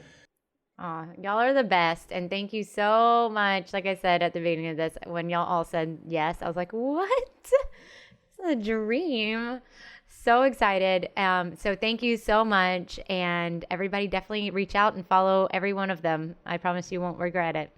Aw, y'all are the best. And thank you so much. Like I said at the beginning of this, when y'all all said yes, I was like, what? It's a dream. So excited. So thank you so much. And everybody definitely reach out and follow every one of them. I promise you won't regret it.